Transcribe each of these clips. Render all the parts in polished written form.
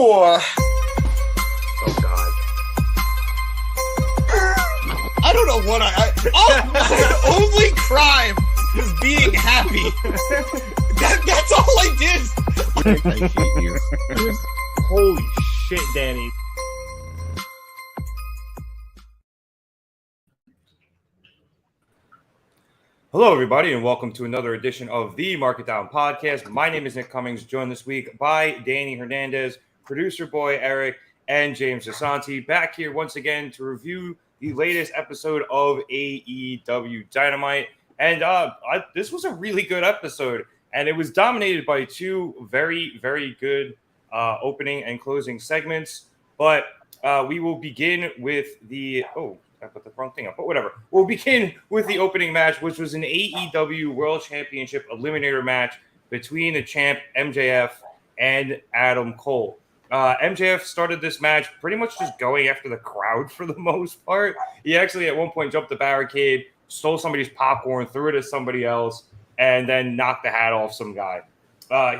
Oh God! I don't know what my only crime was being happy. That's all I did. I hate you. Holy shit, Danny! Hello, everybody, and welcome to another edition of the Market Down Podcast. My name is Nick Cummings, joined this week by Danny Hernandez, producer boy Eric, and James Asante. Back here once again to review the latest episode of AEW Dynamite. And this was a really good episode, and it was dominated by two very, very good opening and closing segments. But we will begin with the I put the wrong thing up, but whatever. We'll begin with the opening match, which was an AEW World Championship Eliminator match between the champ MJF and Adam Cole. MJF started this match pretty much just going after the crowd for the most part. He actually at one point jumped the barricade, stole somebody's popcorn, threw it at somebody else, and then knocked the hat off some guy.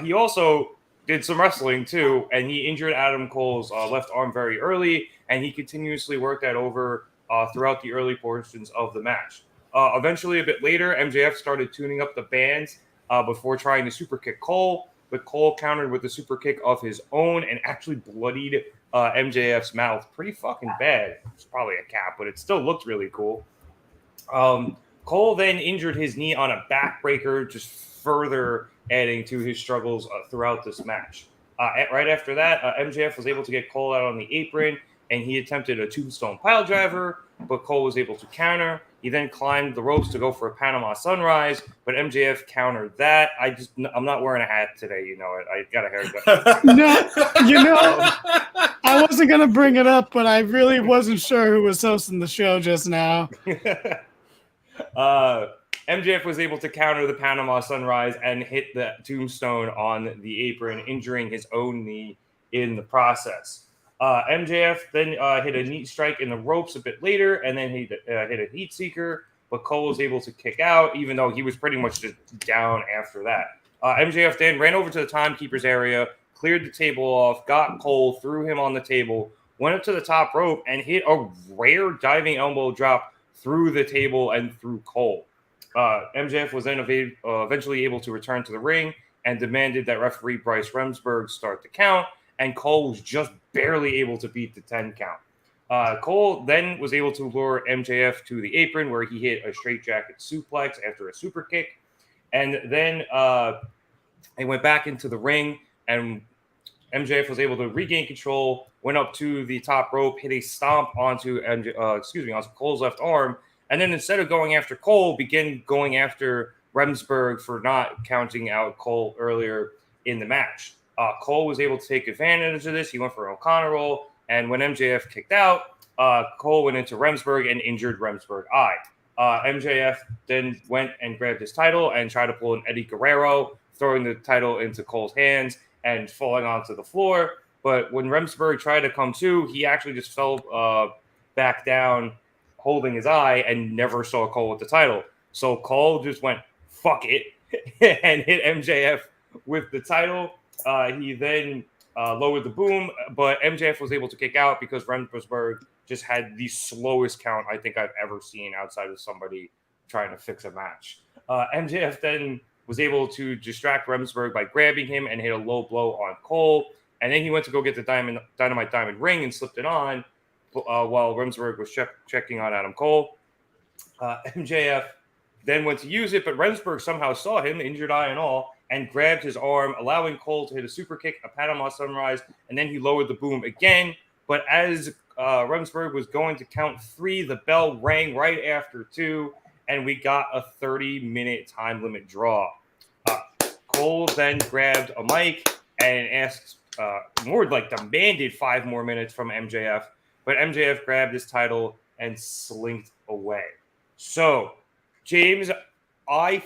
He also did some wrestling too, and he injured Adam Cole's left arm very early, and he continuously worked that over throughout the early portions of the match. Eventually, a bit later, MJF started tuning up the bands before trying to super kick Cole, but Cole countered with a super kick of his own and actually bloodied MJF's mouth pretty fucking bad. It's probably a cap, but it still looked really cool. Cole then injured his knee on a backbreaker, just further adding to his struggles throughout this match. Right after that, MJF was able to get Cole out on the apron, and he attempted a tombstone pile driver, but Cole was able to counter. He then climbed the ropes to go for a Panama Sunrise, but MJF countered that. I'm not wearing a hat today, you know it. I got a haircut. I wasn't going to bring it up, but I really wasn't sure who was hosting the show just now. MJF was able to counter the Panama Sunrise and hit the tombstone on the apron, injuring his own knee in the process. MJF then hit a knee strike in the ropes a bit later, and then he hit a heat seeker, but Cole was able to kick out, even though he was pretty much just down after that. MJF then ran over to the timekeeper's area, cleared the table off, got Cole, threw him on the table, went up to the top rope, and hit a rare diving elbow drop through the table and through Cole. MJF was then eventually able to return to the ring and demanded that referee Bryce Remsburg start the count, and Cole was just barely able to beat the 10 count. Cole then was able to lure MJF to the apron where he hit a straightjacket suplex after a super kick. And then he went back into the ring, and MJF was able to regain control, went up to the top rope, hit a stomp onto Cole's left arm, and then instead of going after Cole, began going after Remsburg for not counting out Cole earlier in the match. Cole was able to take advantage of this. He went for an O'Connor roll, and when MJF kicked out, Cole went into Remsburg and injured Remsburg eye. MJF then went and grabbed his title and tried to pull an Eddie Guerrero, throwing the title into Cole's hands and falling onto the floor. But when Remsburg tried to come to, he actually just fell back down, holding his eye, and never saw Cole with the title. So Cole just went, fuck it, and hit MJF with the title. He then lowered the boom, but MJF was able to kick out because Remsburg just had the slowest count I think I've ever seen outside of somebody trying to fix a match. MJF then was able to distract Remsburg by grabbing him and hit a low blow on Cole. And then he went to go get the Dynamite Diamond ring and slipped it on while Remsburg was checking on Adam Cole. MJF then went to use it, but Remsburg somehow saw him, injured eye and all, and grabbed his arm, allowing Cole to hit a super kick, a Panama Sunrise, and then he lowered the boom again. But as Remsburg was going to count 3, the bell rang right after 2, and we got a 30-minute time limit draw. Cole then grabbed a mic and asked, demanded 5 more minutes from MJF, but MJF grabbed his title and slinked away. So, James, I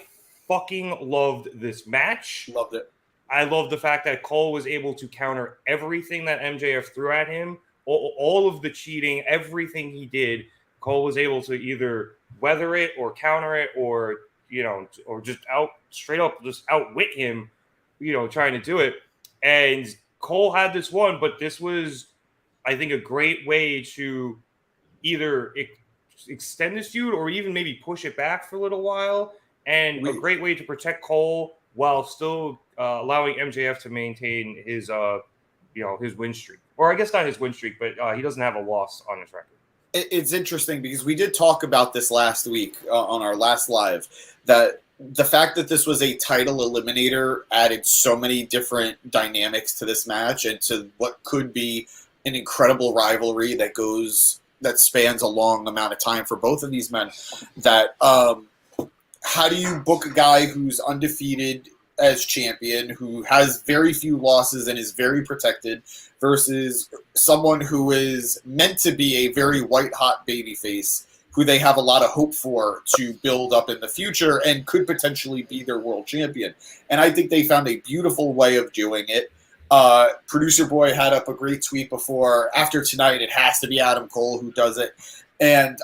fucking loved this match. Loved it. I love the fact that Cole was able to counter everything that MJF threw at him, all of the cheating, everything he did. Cole was able to either weather it or counter it, or or just straight up outwit him, trying to do it. And Cole had this one, but this was, I think, a great way to either extend this feud or even maybe push it back for a little while, and a great way to protect Cole while still allowing MJF to maintain his his win streak, or I guess not his win streak, but he doesn't have a loss on his record. It's interesting because we did talk about this last week on our last live, that the fact that this was a title eliminator added so many different dynamics to this match and to what could be an incredible rivalry that spans a long amount of time for both of these men. That how do you book a guy who's undefeated as champion, who has very few losses and is very protected, versus someone who is meant to be a very white-hot babyface, who they have a lot of hope for to build up in the future and could potentially be their world champion. And I think they found a beautiful way of doing it. Producer Boy had up a great tweet after tonight, it has to be Adam Cole who does it. And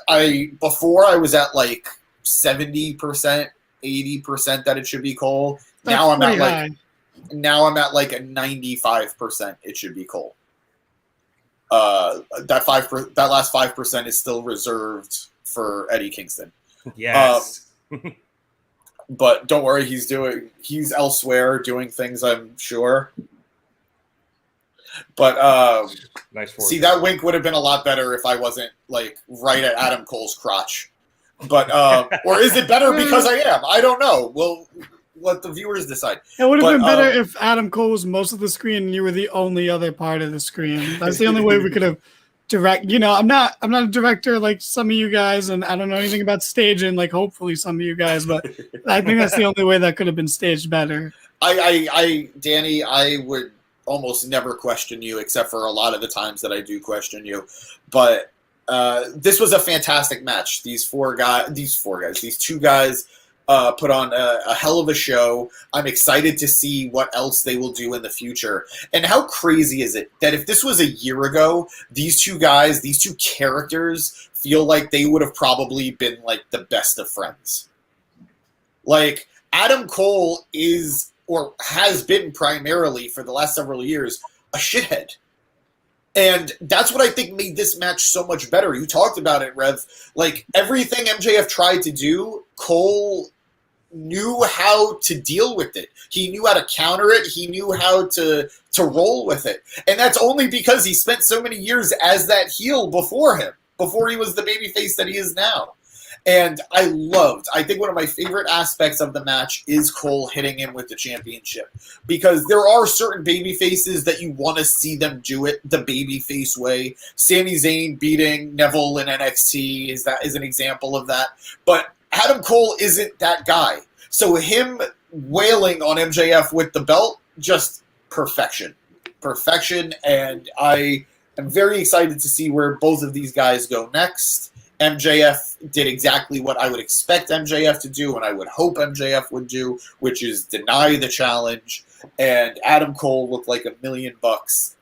before I was at like 70%, 80% that it should be Cole. Now I'm at like a 95% it should be Cole. That last 5% is still reserved for Eddie Kingston. Yes. But don't worry, he's elsewhere doing things, I'm sure. But nice. See, that wink would have been a lot better if I wasn't like right at Adam Cole's crotch. But or is it better because I am? I don't know. We'll let the viewers decide. It would have been better if Adam Cole was most of the screen and you were the only other part of the screen. That's the only way we could have I'm not a director like some of you guys, and I don't know anything about staging like hopefully some of you guys, but I think that's the only way that could have been staged better. Danny, I would almost never question you, except for a lot of the times that I do question you. But this was a fantastic match. These two guys put on a hell of a show. I'm excited to see what else they will do in the future. And how crazy is it that if this was a year ago, these two guys, these two characters, feel like they would have probably been like the best of friends. Like, Adam Cole is, or has been primarily for the last several years, a shithead. And that's what I think made this match so much better. You talked about it, Rev. Like, everything MJF tried to do, Cole knew how to deal with it. He knew how to counter it. He knew how to roll with it. And that's only because he spent so many years as that heel before he was the babyface that he is now. And I think one of my favorite aspects of the match is Cole hitting him with the championship. Because there are certain baby faces that you want to see them do it the babyface way. Sami Zayn beating Neville in NXT is an example of that. But Adam Cole isn't that guy. So him wailing on MJF with the belt, just perfection. Perfection. And I am very excited to see where both of these guys go next. MJF did exactly what I would expect MJF to do and I would hope MJF would do, which is deny the challenge. And Adam Cole looked like $1 million,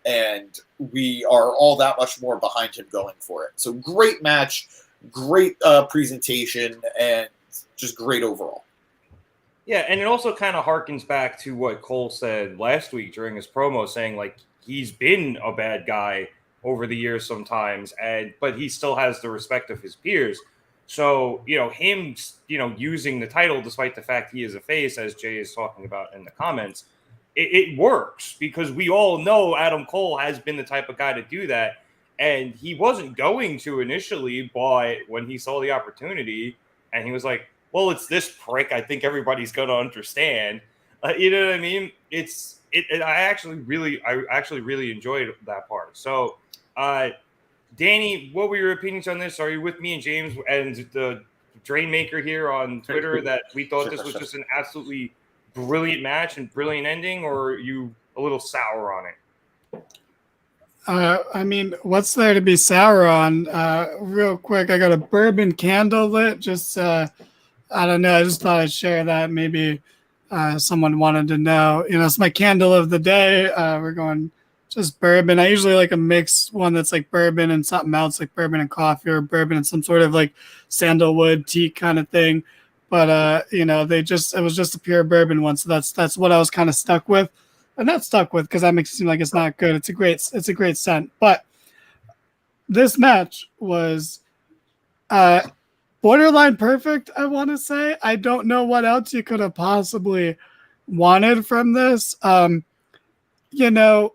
and we are all that much more behind him going for it. So great match, great presentation, and just great overall. Yeah, and it also kind of harkens back to what Cole said last week during his promo, saying like he's been a bad guy over the years sometimes, but he still has the respect of his peers. So, him, using the title, despite the fact he is a face, as Jay is talking about in the comments, it works because we all know Adam Cole has been the type of guy to do that. And he wasn't going to initially, but when he saw the opportunity and he was like, well, it's this prick, I think everybody's going to understand. You know what I mean? I actually really enjoyed that part. So, Danny, what were your opinions on this? Are you with me and James and the Drainmaker here on Twitter that we thought this was just an absolutely brilliant match and brilliant ending, or are you a little sour on it? I mean, what's there to be sour on? Real quick, I got a bourbon candle lit. Just, I don't know. I just thought I'd share that. Maybe someone wanted to know. It's my candle of the day. We're going just bourbon. I usually like a mix one that's like bourbon and something else, like bourbon and coffee, or bourbon and some sort of like sandalwood tea kind of thing. But it was just a pure bourbon one, so that's what I was kind of stuck with. and that's stuck with because that makes it seem like it's not good. It's a great scent. But this match was borderline perfect, I want to say. I don't know what else you could have possibly wanted from this. You know,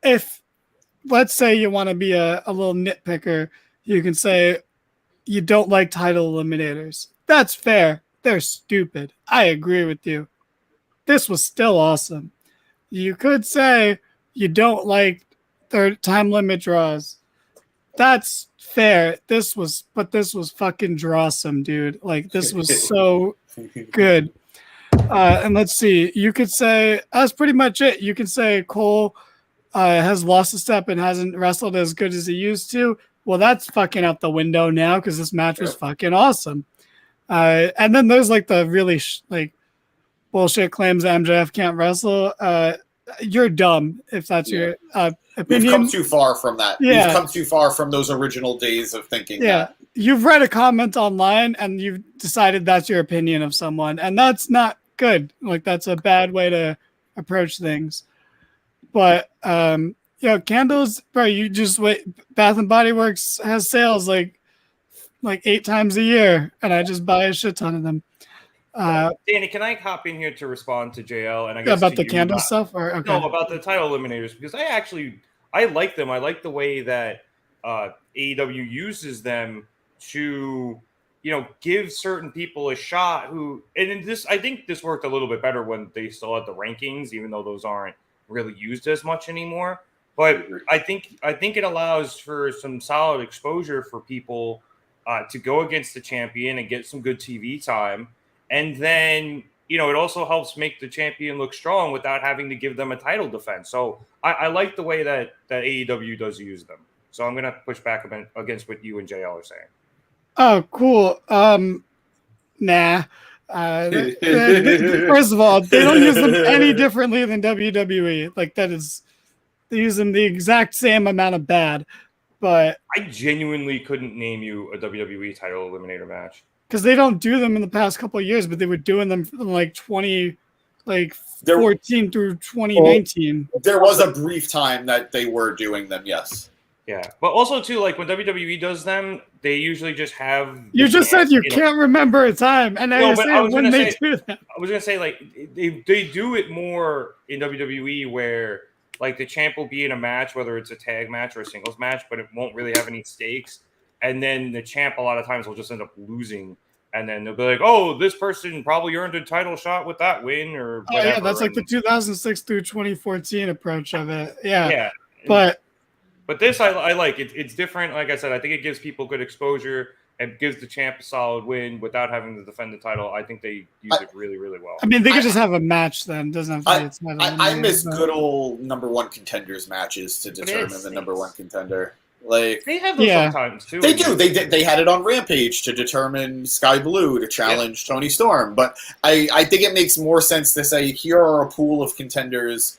if let's say you want to be a little nitpicker, you can say you don't like title eliminators. That's fair. They're stupid. I agree with you. This was still awesome. You could say you don't like third time limit draws. That's fair. This was fucking drawsome, dude. Like, this was so good. And let's see. You could say that's pretty much it. You can say Cole has lost a step and hasn't wrestled as good as he used to. Well, that's fucking out the window now because this match was fucking awesome. And then there's like the really bullshit claims that MJF can't wrestle. You're dumb if that's your opinion. We've come too far from that. Yeah. We've come too far from those original days of thinking that. You've read a comment online and you've decided that's your opinion of someone, and that's not good. Like, that's a bad way to approach things. But candles, bro, you just wait. Bath and Body Works has sales like 8 times a year, and I just buy a shit ton of them. Danny, can I hop in here to respond to JL? And I guess about the candle stuff, or okay. No, about the title eliminators, because I like them. I like the way that AEW uses them to, give certain people a shot. I think this worked a little bit better when they still had the rankings, even though those aren't really used as much anymore. But I think it allows for some solid exposure for people to go against the champion and get some good TV time. And then, it also helps make the champion look strong without having to give them a title defense. So I like the way that AEW does use them. So I'm going to push back against what you and JL are saying. Oh, cool. Nah. First of all, they don't use them any differently than WWE. Like, they use them the exact same amount of bad. But I genuinely couldn't name you a WWE title eliminator match. Because they don't do them in the past couple of years, but they were doing them from 14 through 2019. There was a brief time that they were doing them, yes. Yeah, but also too, like when WWE does them, they usually just have. You just said you can't remember a time, and now you're saying when they do that. I was gonna say they do it more in WWE where the champ will be in a match, whether it's a tag match or a singles match, but it won't really have any stakes. And then the champ a lot of times will just end up losing. And then they'll be like, oh, this person probably earned a title shot with that win or whatever. Yeah, that's like the 2006 through 2014 approach of it. Yeah. But this, I like it. It's different. Like I said, I think it gives people good exposure and gives the champ a solid win without having to defend the title. I think they use it really, really well. I mean, they could just have a match then. It doesn't have to be I miss good old number one contenders matches to determine the number one contender. Like, they have those sometimes too. They do. They had it on Rampage to determine Sky Blue to challenge Tony Storm. But I think it makes more sense to say, here are a pool of contenders.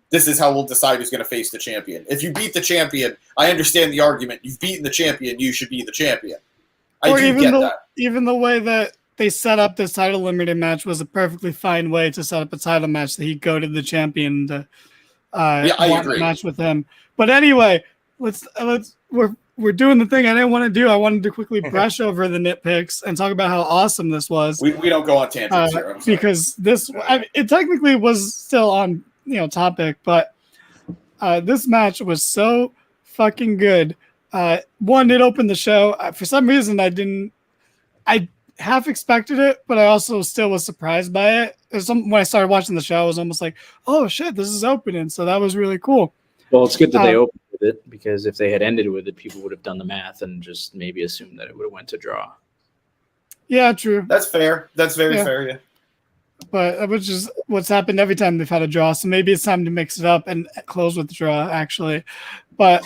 This is how we'll decide who's going to face the champion. If you beat the champion, I understand the argument. You've beaten the champion, you should be the champion. I do get that. Even the way that they set up this title limited match was a perfectly fine way to set up a title match that he goaded the champion to I agree. Match with him. But anyway, we're doing the thing I didn't want to do. I wanted to quickly brush over the nitpicks and talk about how awesome this was. We don't go on tangents here. Because it technically was still on topic, but this match was so fucking good. One, it opened the show. For some reason, I half expected it, but I also still was surprised by it. When I started watching the show, I was almost like, oh shit, this is opening. So that was really cool. Well, it's good that they opened with it, because if they had ended with it, people would have done the math and just maybe assumed that it would have went to draw. Yeah, true. That's fair. That's very fair, yeah. But it was just what's happened every time they've had a draw. So maybe it's time to mix it up and close with the draw, actually. But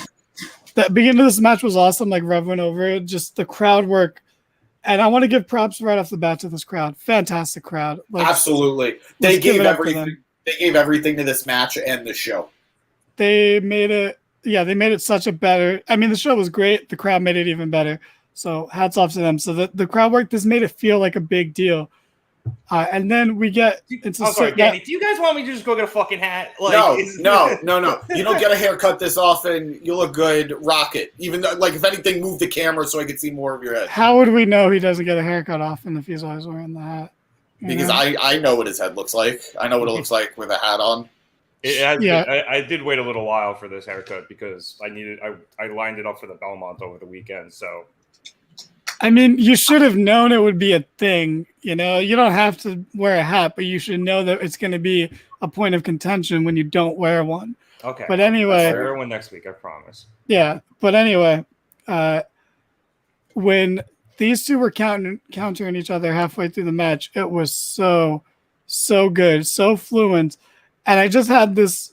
the beginning of this match was awesome. Like Rev went over it, just the crowd work. And I want to give props right off the bat to this crowd. Fantastic crowd. Absolutely. They gave everything. They gave everything to this match and the show. They made it such a better. I mean, the show was great. The crowd made it even better. So hats off to them. So the crowd work, this made it feel like a big deal. And then we get into I'm sorry, Danny. Do you guys want me to just go get a fucking hat? Like, no. You don't get a haircut this often. You look good. Rock it. Even though, like, if anything, move the camera so I can see more of your head. How would we know he doesn't get a haircut often if he's always wearing the hat? Because I know what his head looks like. I know what it looks like with a hat on. I did wait a little while for this haircut because I lined it up for the Belmont over the weekend. So, I mean, you should have known it would be a thing. You don't have to wear a hat, but you should know that it's going to be a point of contention when you don't wear one. Okay. But anyway, I'll wear one next week. I promise. Yeah, but anyway, when these two were countering each other halfway through the match, it was so good, so fluent. And I just had this,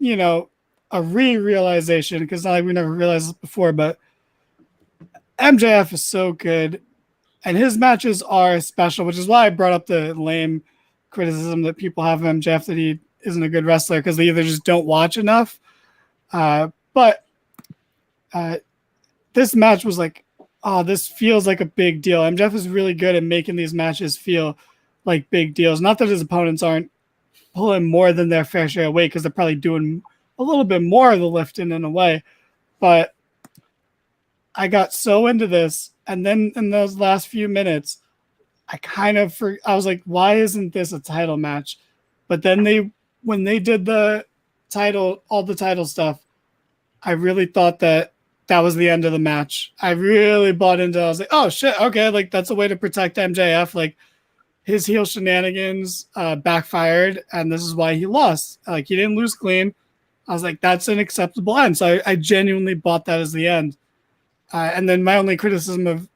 a realization, because not like we never realized this before, but MJF is so good, and his matches are special, which is why I brought up the lame criticism that people have of MJF that he isn't a good wrestler, because they either just don't watch enough. But this match was like, oh, this feels like a big deal. MJF is really good at making these matches feel like big deals. Not that his opponents aren't pulling more than their fair share of weight, because they're probably doing a little bit more of the lifting in a way. But I got so into this, and then in those last few minutes, I was like, why isn't this a title match? But then when they did all the title stuff, I really thought that was the end of the match. I really bought into it. I was like, oh shit, okay, like that's a way to protect MJF. Like his heel shenanigans backfired, and this is why he lost. Like he didn't lose clean. I was like, that's an acceptable end. So I genuinely bought that as the end. And then my only criticism of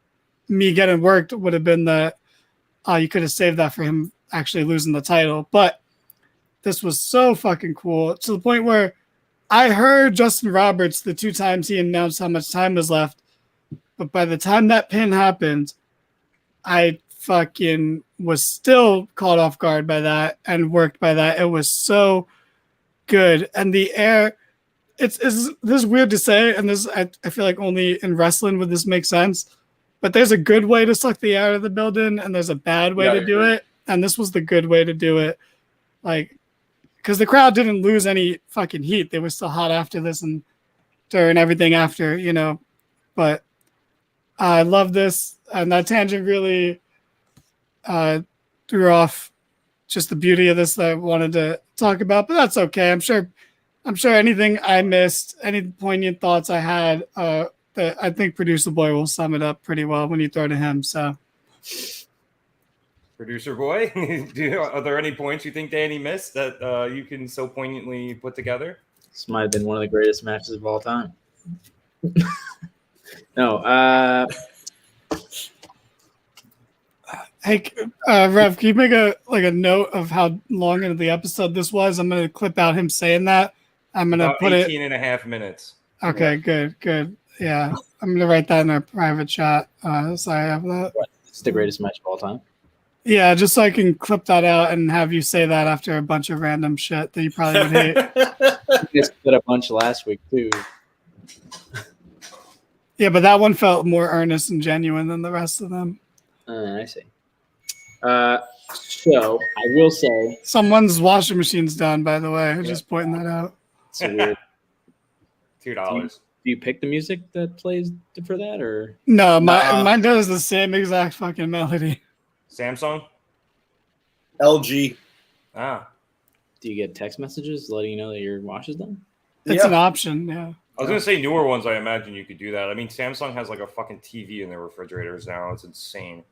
me getting worked would have been that you could have saved that for him actually losing the title. But this was so fucking cool, to the point where I heard Justin Roberts the 2 times he announced how much time was left. But by the time that pin happened, I fucking was still caught off guard by that and worked by that. It was so good. And the air, it's this is weird to say, and this I feel like only in wrestling would this make sense. But there's a good way to suck the air out of the building, and there's a bad way to do it. And this was the good way to do it. Like, because the crowd didn't lose any fucking heat. They were still hot after this and during everything after, But I love this. And that tangent really threw off just the beauty of this that I wanted to talk about. But that's okay. I'm sure anything I missed, any poignant thoughts I had, that I think Producer Boy will sum it up pretty well when you throw to him. So, Producer Boy, are there any points you think Danny missed that you can so poignantly put together? This might have been one of the greatest matches of all time. No. Hey, Rev, can you make a note of how long into the episode this was? I'm going to clip out him saying that. I'm going to put 18 and a half minutes. Okay, yeah. Good. Yeah, I'm going to write that in our private chat. So I have that. It's the greatest match of all time. Yeah, just so I can clip that out and have you say that after a bunch of random shit that you probably would hate. You guys did a bunch last week too. Yeah, but that one felt more earnest and genuine than the rest of them. I see. So I will say someone's washing machine's done, by the way. I'm just pointing that out. It's weird. $2. Do you pick the music that plays for that, or no? Mine does the same exact fucking melody. Samsung? LG. Ah. Do you get text messages letting you know that your wash is done? It's an option, yeah. I was going to say newer ones, I imagine you could do that. I mean, Samsung has like a fucking TV in their refrigerators now. It's insane.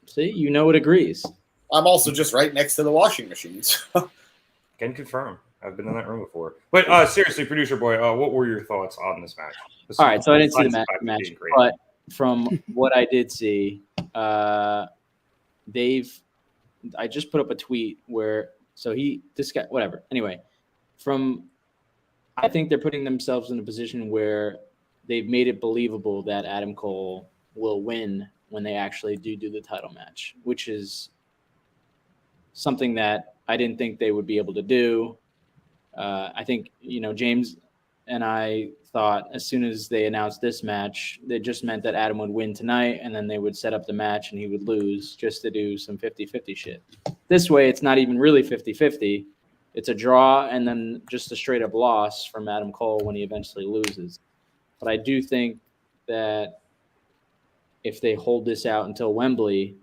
See, it agrees. I'm also just right next to the washing machines. Can confirm. I've been in that room before. But seriously, Producer Boy, what were your thoughts on this match? All right, so I didn't see the match, but from what I did see, I just put up a tweet where whatever. Anyway, I think they're putting themselves in a position where they've made it believable that Adam Cole will win when they actually do the title match, which is something that I didn't think they would be able to do. I think, James and I thought as soon as they announced this match, it just meant that Adam would win tonight, and then they would set up the match and he would lose just to do some 50-50 shit. This way, it's not even really 50-50. It's a draw and then just a straight-up loss from Adam Cole when he eventually loses. But I do think that if they hold this out until Wembley,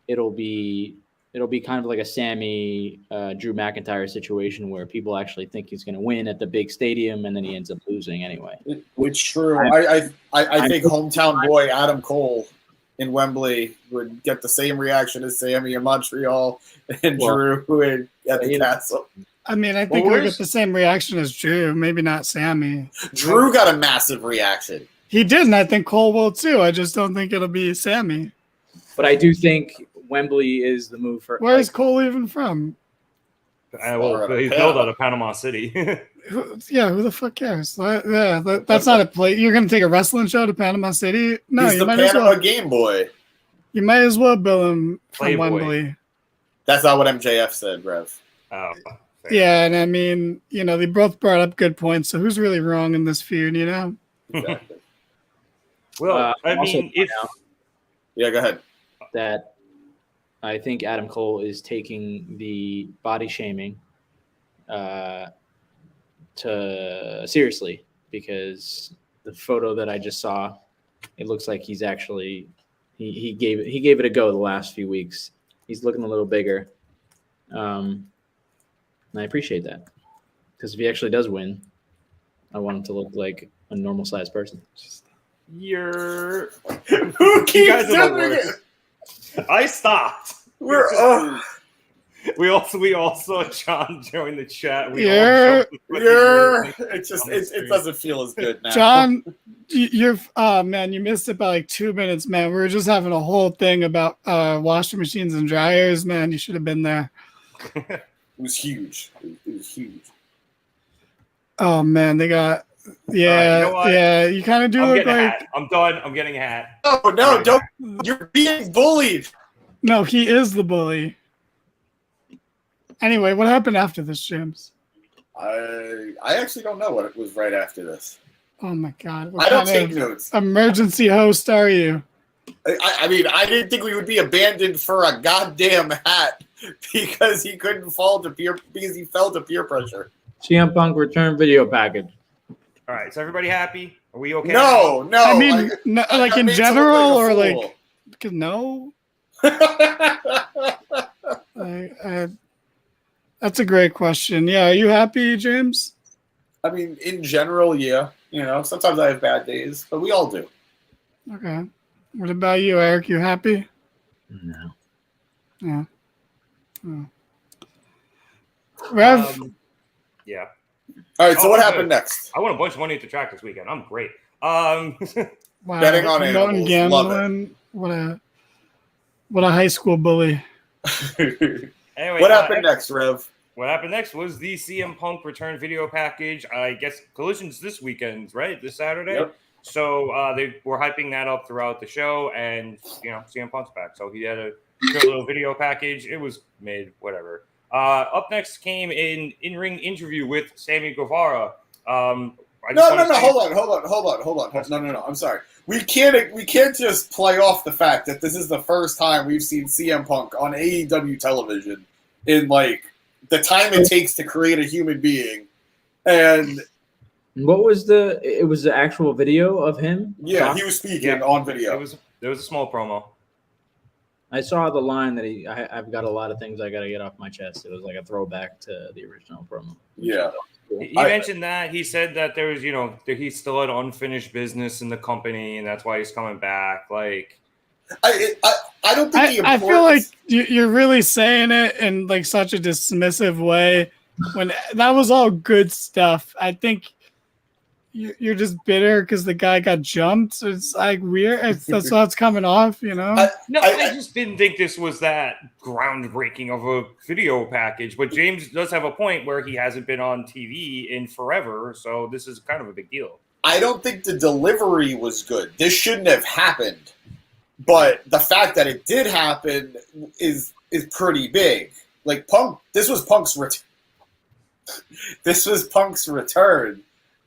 it'll be kind of like a Sammy Drew McIntyre situation where people actually think he's going to win at the big stadium and then he ends up losing anyway. Which true. I think hometown boy Adam Cole in Wembley would get the same reaction as Sammy in Montreal and Drew at the Castle. I mean, I think we'll get the same reaction as Drew, maybe not Sammy. Drew got a massive reaction. He did, and I think Cole will too. I just don't think it'll be Sammy. But I do think Wembley is the move for. Where is Cole even from? He's built out of Panama City. Who the fuck cares? That's not a play. You're going to take a wrestling show to Panama City? No, he's you the might Panama as well. Game Boy. You might as well bill him from Playboy. Wembley. That's not what MJF said, Rev. Oh, fair. Yeah, and I mean, they both brought up good points. So who's really wrong in this feud? Exactly. Well, I also mean, if Yeah, go ahead. that I think Adam Cole is taking the body shaming to seriously, because the photo that I just saw, it looks like he's actually he gave it a go the last few weeks. He's looking a little bigger, and I appreciate that, because if he actually does win, I want him to look like a normal sized person. you're Who keeps guys are the doing it? worst. I stopped. We also John joined the chat. It doesn't feel as good now. John, man, you missed it by like 2 minutes, man. We were just having a whole thing about washing machines and dryers, man. You should have been there. It was huge. It was huge. Oh man, they got you know what? You kind of do I'm look getting a like hat. I'm done. I'm getting a hat. Oh no! Don't! You're being bullied. no, he is the bully. Anyway, what happened after this, James? I actually don't know what it was right after this. Oh my God! I don't take notes. Emergency host, are you? I mean, I didn't think we would be abandoned for a goddamn hat because he fell to peer pressure. CM Punk return video package. All right. So everybody happy? Are we okay? No. I mean, like in made to general, look or like a like, because no. That's a great question. Yeah, are you happy, James? I mean, in general, yeah. Sometimes I have bad days, but we all do. Okay. What about you, Eric? You happy? No. Yeah. Oh. Rev? Yeah. All right, so Oh, what I'm happened good. next? I won a bunch of money at the track this weekend. I'm great. Wow. betting on promoting animals. Love gambling. What a high school bully. Anyway, What happened next, Rev? What happened next was the CM Punk return video package. I guess Collision's this weekend, right? This Saturday. Yep. So they were hyping that up throughout the show, and CM Punk's back. So he had a good little video package. It was made, whatever. Up next came an in-ring interview with Sammy Guevara. No. Hold on. No. I'm sorry. We can't just play off the fact that this is the first time we've seen CM Punk on AEW television in like the time it takes to create a human being. And what was it was the actual video of him? yeah, he was speaking on video. There was a small promo. I saw the line that I've got a lot of things I got to get off my chest. It was like a throwback to the original promo. Yeah. He mentioned that. He said that there was, that he still had unfinished business in the company, and that's why he's coming back. Like, I don't think I feel like you're really saying it in like such a dismissive way when that was all good stuff. I think you're just bitter because the guy got jumped. It's like weird. That's what's coming off, I just didn't think this was that groundbreaking of a video package. But James does have a point where he hasn't been on TV in forever, so this is kind of a big deal. I don't think the delivery was good. This shouldn't have happened. But the fact that it did happen is pretty big. Like Punk, this was Punk's return.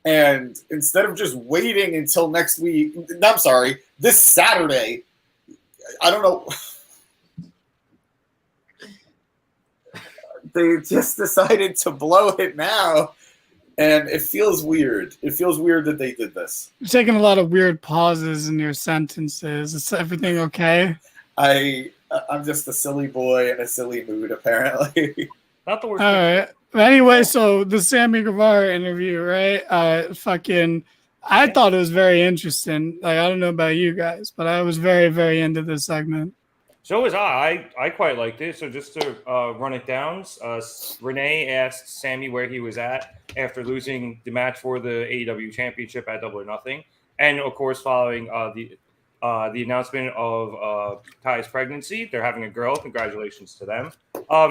And instead of just waiting until next week, I'm sorry, this Saturday, I don't know. They just decided to blow it now. And it feels weird. It feels weird that they did this. You're taking a lot of weird pauses in your sentences. Is everything okay? I'm just a silly boy in a silly mood, apparently. Not the worst. All right. Anyway, so the Sammy Guevara interview, right? I thought it was very interesting. Like, I don't know about you guys, but I was very, very into this segment. So was I. I quite liked it. So just to run it down, Renee asked Sammy where he was at after losing the match for the AEW Championship at Double or Nothing, and of course following the announcement of Ty's pregnancy. They're having a girl. Congratulations to them.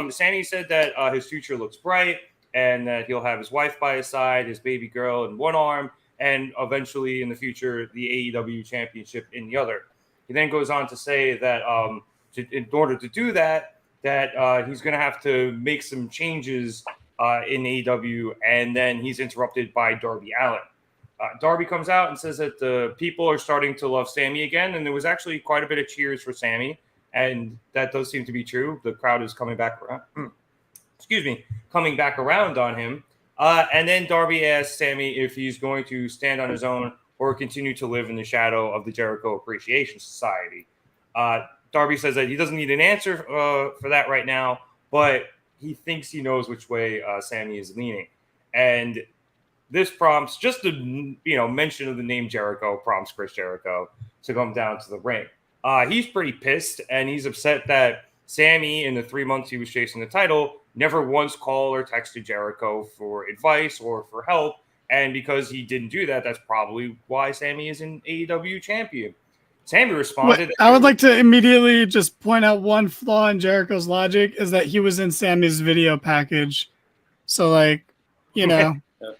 Sammy said that his future looks bright and that he'll have his wife by his side, his baby girl in one arm, and eventually in the future the AEW Championship in the other. He then goes on to say that in order to do that, he's going to have to make some changes in AEW, and then he's interrupted by Darby Allin. Darby comes out and says that the people are starting to love Sammy again, and there was actually quite a bit of cheers for Sammy, and that does seem to be true. The crowd is coming back around. Coming back around on him. And then Darby asks Sammy if he's going to stand on his own or continue to live in the shadow of the Jericho Appreciation Society. Darby says that he doesn't need an answer for that right now, but he thinks he knows which way Sammy is leaning. And this prompts just the mention of the name Jericho prompts Chris Jericho to come down to the ring. He's pretty pissed, and he's upset that Sammy, in the 3 months he was chasing the title, never once called or texted Jericho for advice or for help. And because he didn't do that, that's probably why Sammy is an AEW champion. Sammy responded. I would like to immediately just point out one flaw in Jericho's logic is that he was in Sammy's video package. So,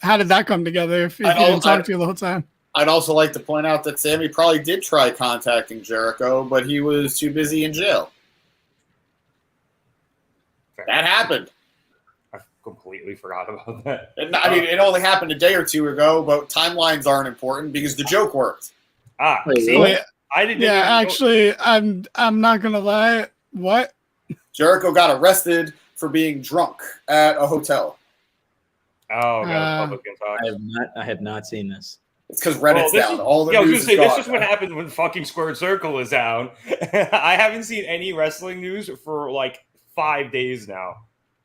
how did that come together if he didn't talk to you the whole time? I'd also like to point out that Sammy probably did try contacting Jericho, but he was too busy in jail. Fair. That happened. I completely forgot about that. It only happened a day or two ago, but timelines aren't important because the joke worked. I didn't. Yeah, actually, I'm not gonna lie. What? Jericho got arrested for being drunk at a hotel. Oh, got Republican talk. I have not seen this. It's because Reddit's down. All the news is gone. This is what happens when fucking Squared Circle is down. I haven't seen any wrestling news for like 5 days now,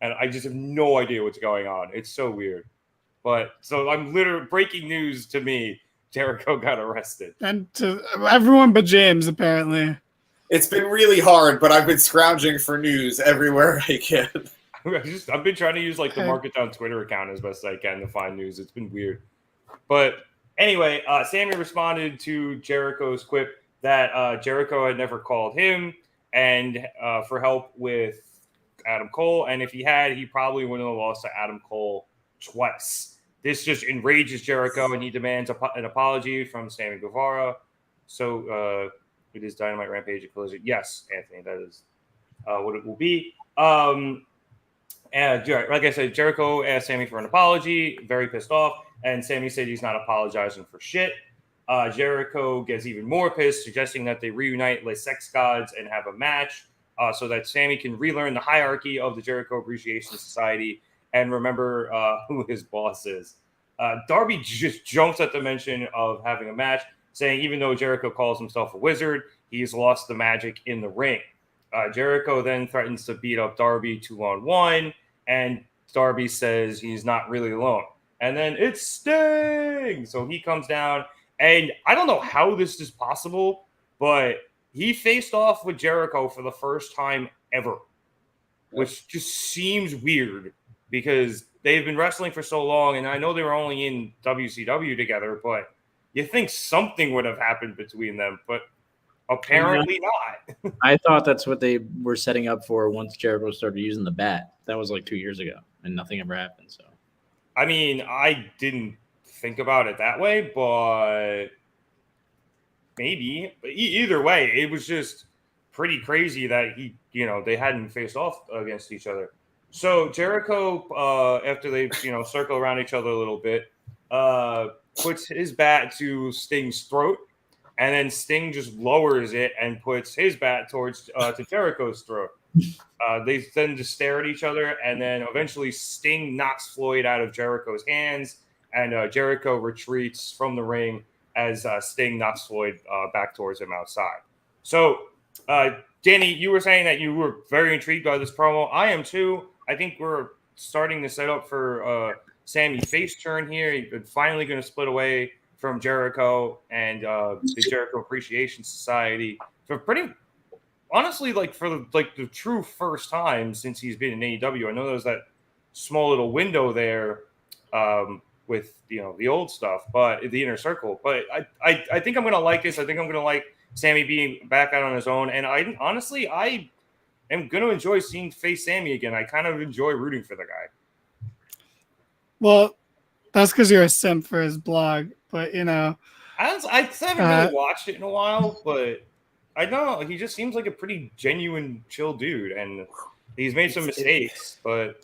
and I just have no idea what's going on. It's so weird. But so I'm literally breaking news to me. Jericho got arrested. And to everyone but James, apparently. It's been really hard, but I've been scrounging for news everywhere I can. I've been trying to use the Market Down Twitter account as best I can to find news. It's been weird. But anyway, Sammy responded to Jericho's quip that Jericho had never called him and for help with Adam Cole. And if he had, he probably wouldn't have lost to Adam Cole twice. This just enrages Jericho, and he demands an apology from Sammy Guevara. So it is Dynamite Rampage at Collision. Yes, Anthony, that is what it will be. And like I said, Jericho asked Sammy for an apology, very pissed off, and Sammy said he's not apologizing for shit. Jericho gets even more pissed, suggesting that they reunite Les Sex Gods and have a match so that Sammy can relearn the hierarchy of the Jericho Appreciation Society and remember who his boss is. Darby just jumps at the mention of having a match, saying even though Jericho calls himself a wizard, he's lost the magic in the ring. Jericho then threatens to beat up Darby 2-on-1, and Darby says he's not really alone. And then it's Sting! So he comes down, and I don't know how this is possible, but he faced off with Jericho for the first time ever, which just seems weird. Because they've been wrestling for so long, and I know they were only in WCW together, but you think something would have happened between them, but apparently not. I thought that's what they were setting up for once Jericho started using the bat. That was like 2 years ago, and nothing ever happened. So, I mean, I didn't think about it that way, but maybe. But either way, it was just pretty crazy that they hadn't faced off against each other. So Jericho, after they circle around each other a little bit, puts his bat to Sting's throat, and then Sting just lowers it and puts his bat towards to Jericho's throat. They then just stare at each other, and then eventually Sting knocks Floyd out of Jericho's hands, and Jericho retreats from the ring as Sting knocks Floyd back towards him outside. So, Danny, you were saying that you were very intrigued by this promo. I am too. I think we're starting to set up for Sammy face turn here. He's finally going to split away from Jericho and the Jericho Appreciation Society for pretty, honestly, like for the true first time since he's been in AEW. I know there's that small little window there with the old stuff, but the Inner Circle. But I think I'm going to like this. I think I'm going to like Sammy being back out on his own, and I am going to enjoy seeing face Sammy again. I kind of enjoy rooting for the guy. Well, that's because you're a simp for his blog, but I haven't really watched it in a while, but I know he just seems like a pretty genuine, chill dude, and he's made some mistakes. But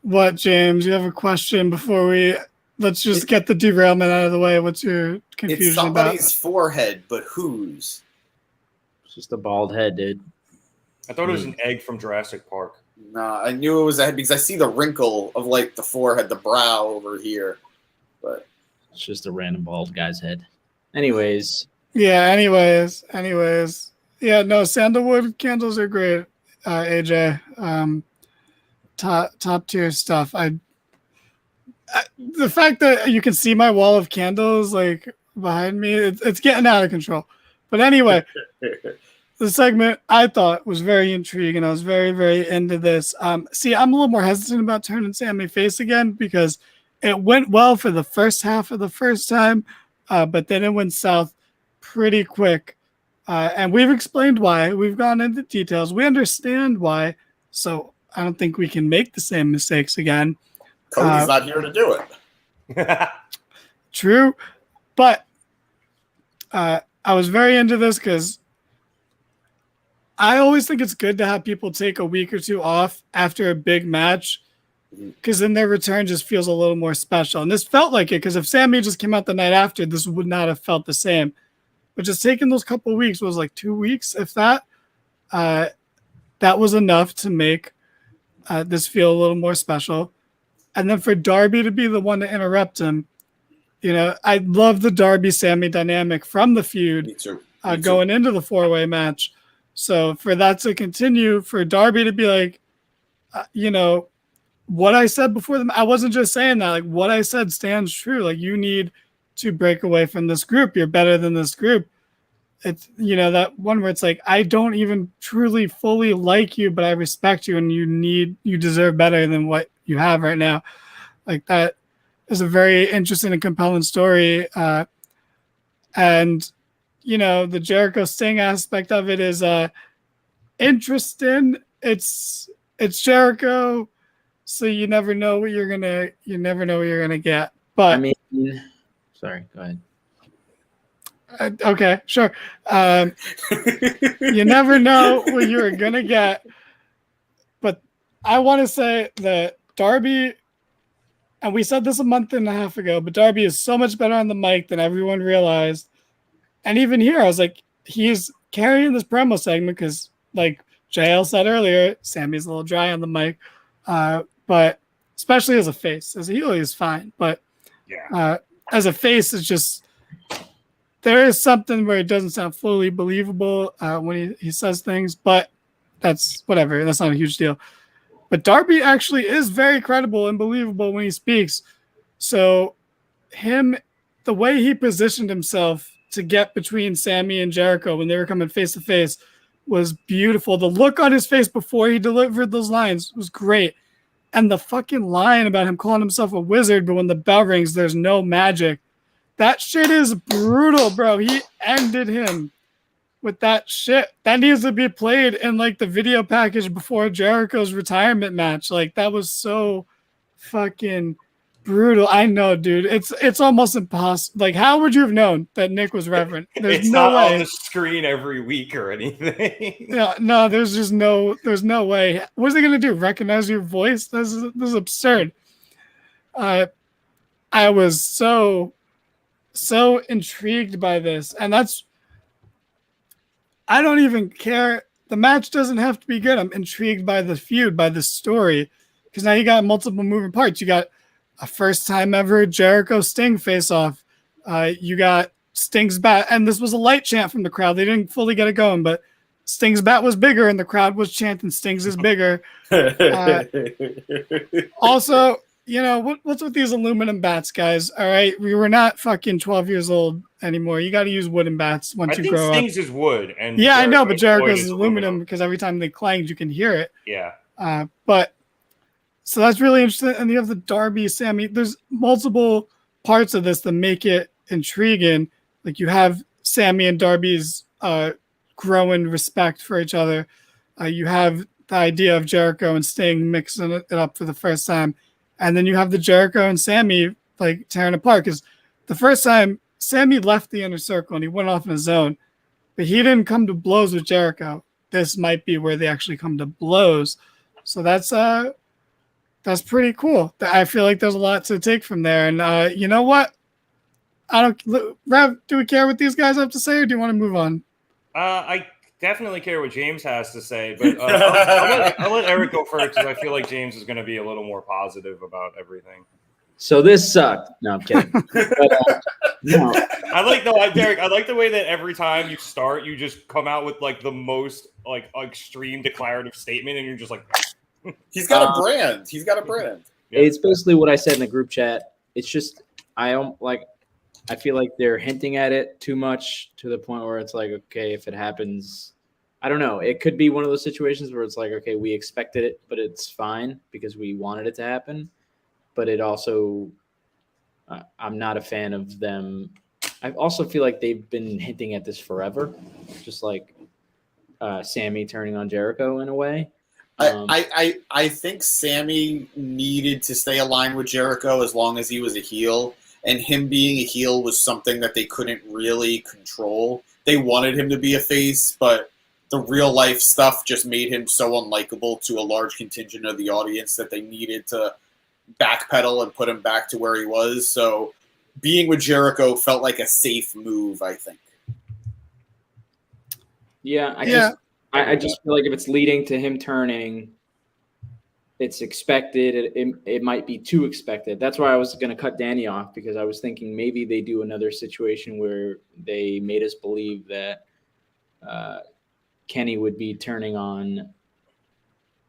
what, James? You have a question before let's just get the derailment out of the way. What's your confusion it's somebody's about? forehead, but whose? It's just a bald head, dude. I thought it was an egg from Jurassic Park. Nah, I knew it was a head because I see the wrinkle of like the forehead, the brow over here. But it's just a random bald guy's head. Anyways. Yeah, anyways. Yeah, no, sandalwood candles are great, AJ. Top tier stuff. The fact that you can see my wall of candles like behind me, it's getting out of control. But anyway, the segment I thought was very intriguing. I was very, very into this. See, I'm a little more hesitant about turning Sammy face again because it went well for the first half of the first time, but then it went south pretty quick. And we've explained why. We've gone into details. We understand why. So I don't think we can make the same mistakes again. Cody's not here to do it. True. But I was very into this because I always think it's good to have people take a week or two off after a big match because then their return just feels a little more special. And this felt like it because if Sammy just came out the night after, this would not have felt the same. But just taking those couple of weeks was like 2 weeks, if that. That was enough to make this feel a little more special. And then for Darby to be the one to interrupt him, I love the Darby-Sammy dynamic from the feud. Me too. Going into the four-way match. So for that to continue, for Darby to be like, what I said before I wasn't just saying that. Like what I said stands true. Like you need to break away from this group. You're better than this group. It's that one where it's like I don't even truly fully like you, but I respect you, and you deserve better than what you have right now. Like that is a very interesting and compelling story. And the Jericho Sting aspect of it is interesting. It's Jericho, so you never know what you're gonna get. But I mean, sorry, go ahead. Okay, sure. You never know what you're gonna get. But I want to say that Darby, and we said this a month and a half ago, but Darby is so much better on the mic than everyone realized. And even here, I was like, he's carrying this promo segment because, like JL said earlier, Sammy's a little dry on the mic. But especially as a face. As a heel, he's fine. But as a face, it's just there is something where it doesn't sound fully believable when he says things. But that's whatever. That's not a huge deal. But Darby actually is very credible and believable when he speaks. So the way he positioned himself to get between Sammy and Jericho when they were coming face to face was beautiful. The look on his face before he delivered those lines was great. And the fucking line about him calling himself a wizard, but when the bell rings, there's no magic. That shit is brutal, bro. He ended him with that shit. That needs to be played in like the video package before Jericho's retirement match. Like that was so fucking brutal. I know, dude. It's almost impossible. Like, how would you have known that Nick was reverent? There's it's no not way on the screen every week or anything. Yeah, no, there's no way. What's it gonna do? Recognize your voice? This is absurd. I was so intrigued by this, and I don't even care. The match doesn't have to be good. I'm intrigued by the feud, by the story, because now you got multiple moving parts. You got a first time ever Jericho Sting face off. You got Sting's bat, and this was a light chant from the crowd. They didn't fully get it going, but Sting's bat was bigger, and the crowd was chanting Sting's is bigger. Also, what's with these aluminum bats, guys? All right, we were not fucking 12 years old anymore. You got to use wooden bats once you grow up. Sting's is wood, and yeah, I know, but Jericho's is aluminum because every time they clanged, you can hear it. Yeah. But so that's really interesting. And you have the Darby, Sammy. There's multiple parts of this that make it intriguing. Like you have Sammy and Darby's growing respect for each other. You have the idea of Jericho and Sting mixing it up for the first time. And then you have the Jericho and Sammy like tearing apart, because the first time Sammy left the inner circle and he went off on his own, but he didn't come to blows with Jericho. This might be where they actually come to blows. So that's pretty cool. I feel like there's a lot to take from there. And you know what? Rev, do we care what these guys have to say, or do you want to move on? I definitely care what James has to say, but I'll let Eric go first, because I feel like James is going to be a little more positive about everything. So this sucked. No, I'm kidding. But, no. Derek, I like the way that every time you start, you just come out with like the most like extreme declarative statement, and you're just like, he's got a brand. He's got a brand. Yeah. It's basically what I said in the group chat. It's just I feel like they're hinting at it too much to the point where it's like, okay, if it happens, I don't know. It could be one of those situations where it's like, okay, we expected it, but it's fine because we wanted it to happen. But it also, I'm not a fan of them. I also feel like they've been hinting at this forever, just like Sammy turning on Jericho in a way. I think Sammy needed to stay aligned with Jericho as long as he was a heel. And him being a heel was something that they couldn't really control. They wanted him to be a face, but the real life stuff just made him so unlikable to a large contingent of the audience that they needed to backpedal and put him back to where he was. So being with Jericho felt like a safe move, I think. Yeah, I just feel like if it's leading to him turning, it's expected. It might be too expected. That's why I was going to cut Danny off, because I was thinking maybe they do another situation where they made us believe that Kenny would be turning on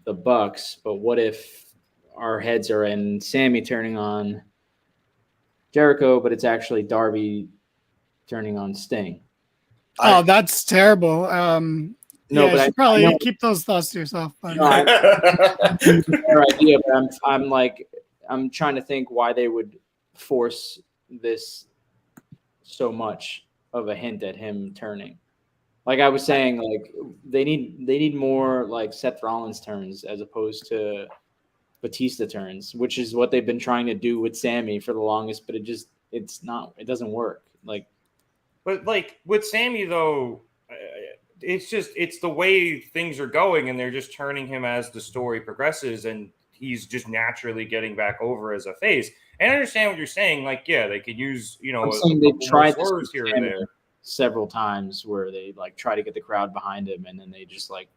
the Bucks. But what if our heads are in Sammy turning on Jericho, but it's actually Darby turning on Sting? Oh, that's terrible. No, yeah, but you should probably keep those thoughts to yourself. But no, their idea, but I'm trying to think why they would force this so much of a hint at him turning. Like I was saying, like they need more like Seth Rollins turns as opposed to Batista turns, which is what they've been trying to do with Sammy for the longest, but it doesn't work. But like with Sammy though, it's the way things are going, and they're just turning him as the story progresses, and he's just naturally getting back over as a face. And I understand what you're saying. Like, yeah, they could use, I'm saying they've tried words here and there several times where they like try to get the crowd behind him, and then they just like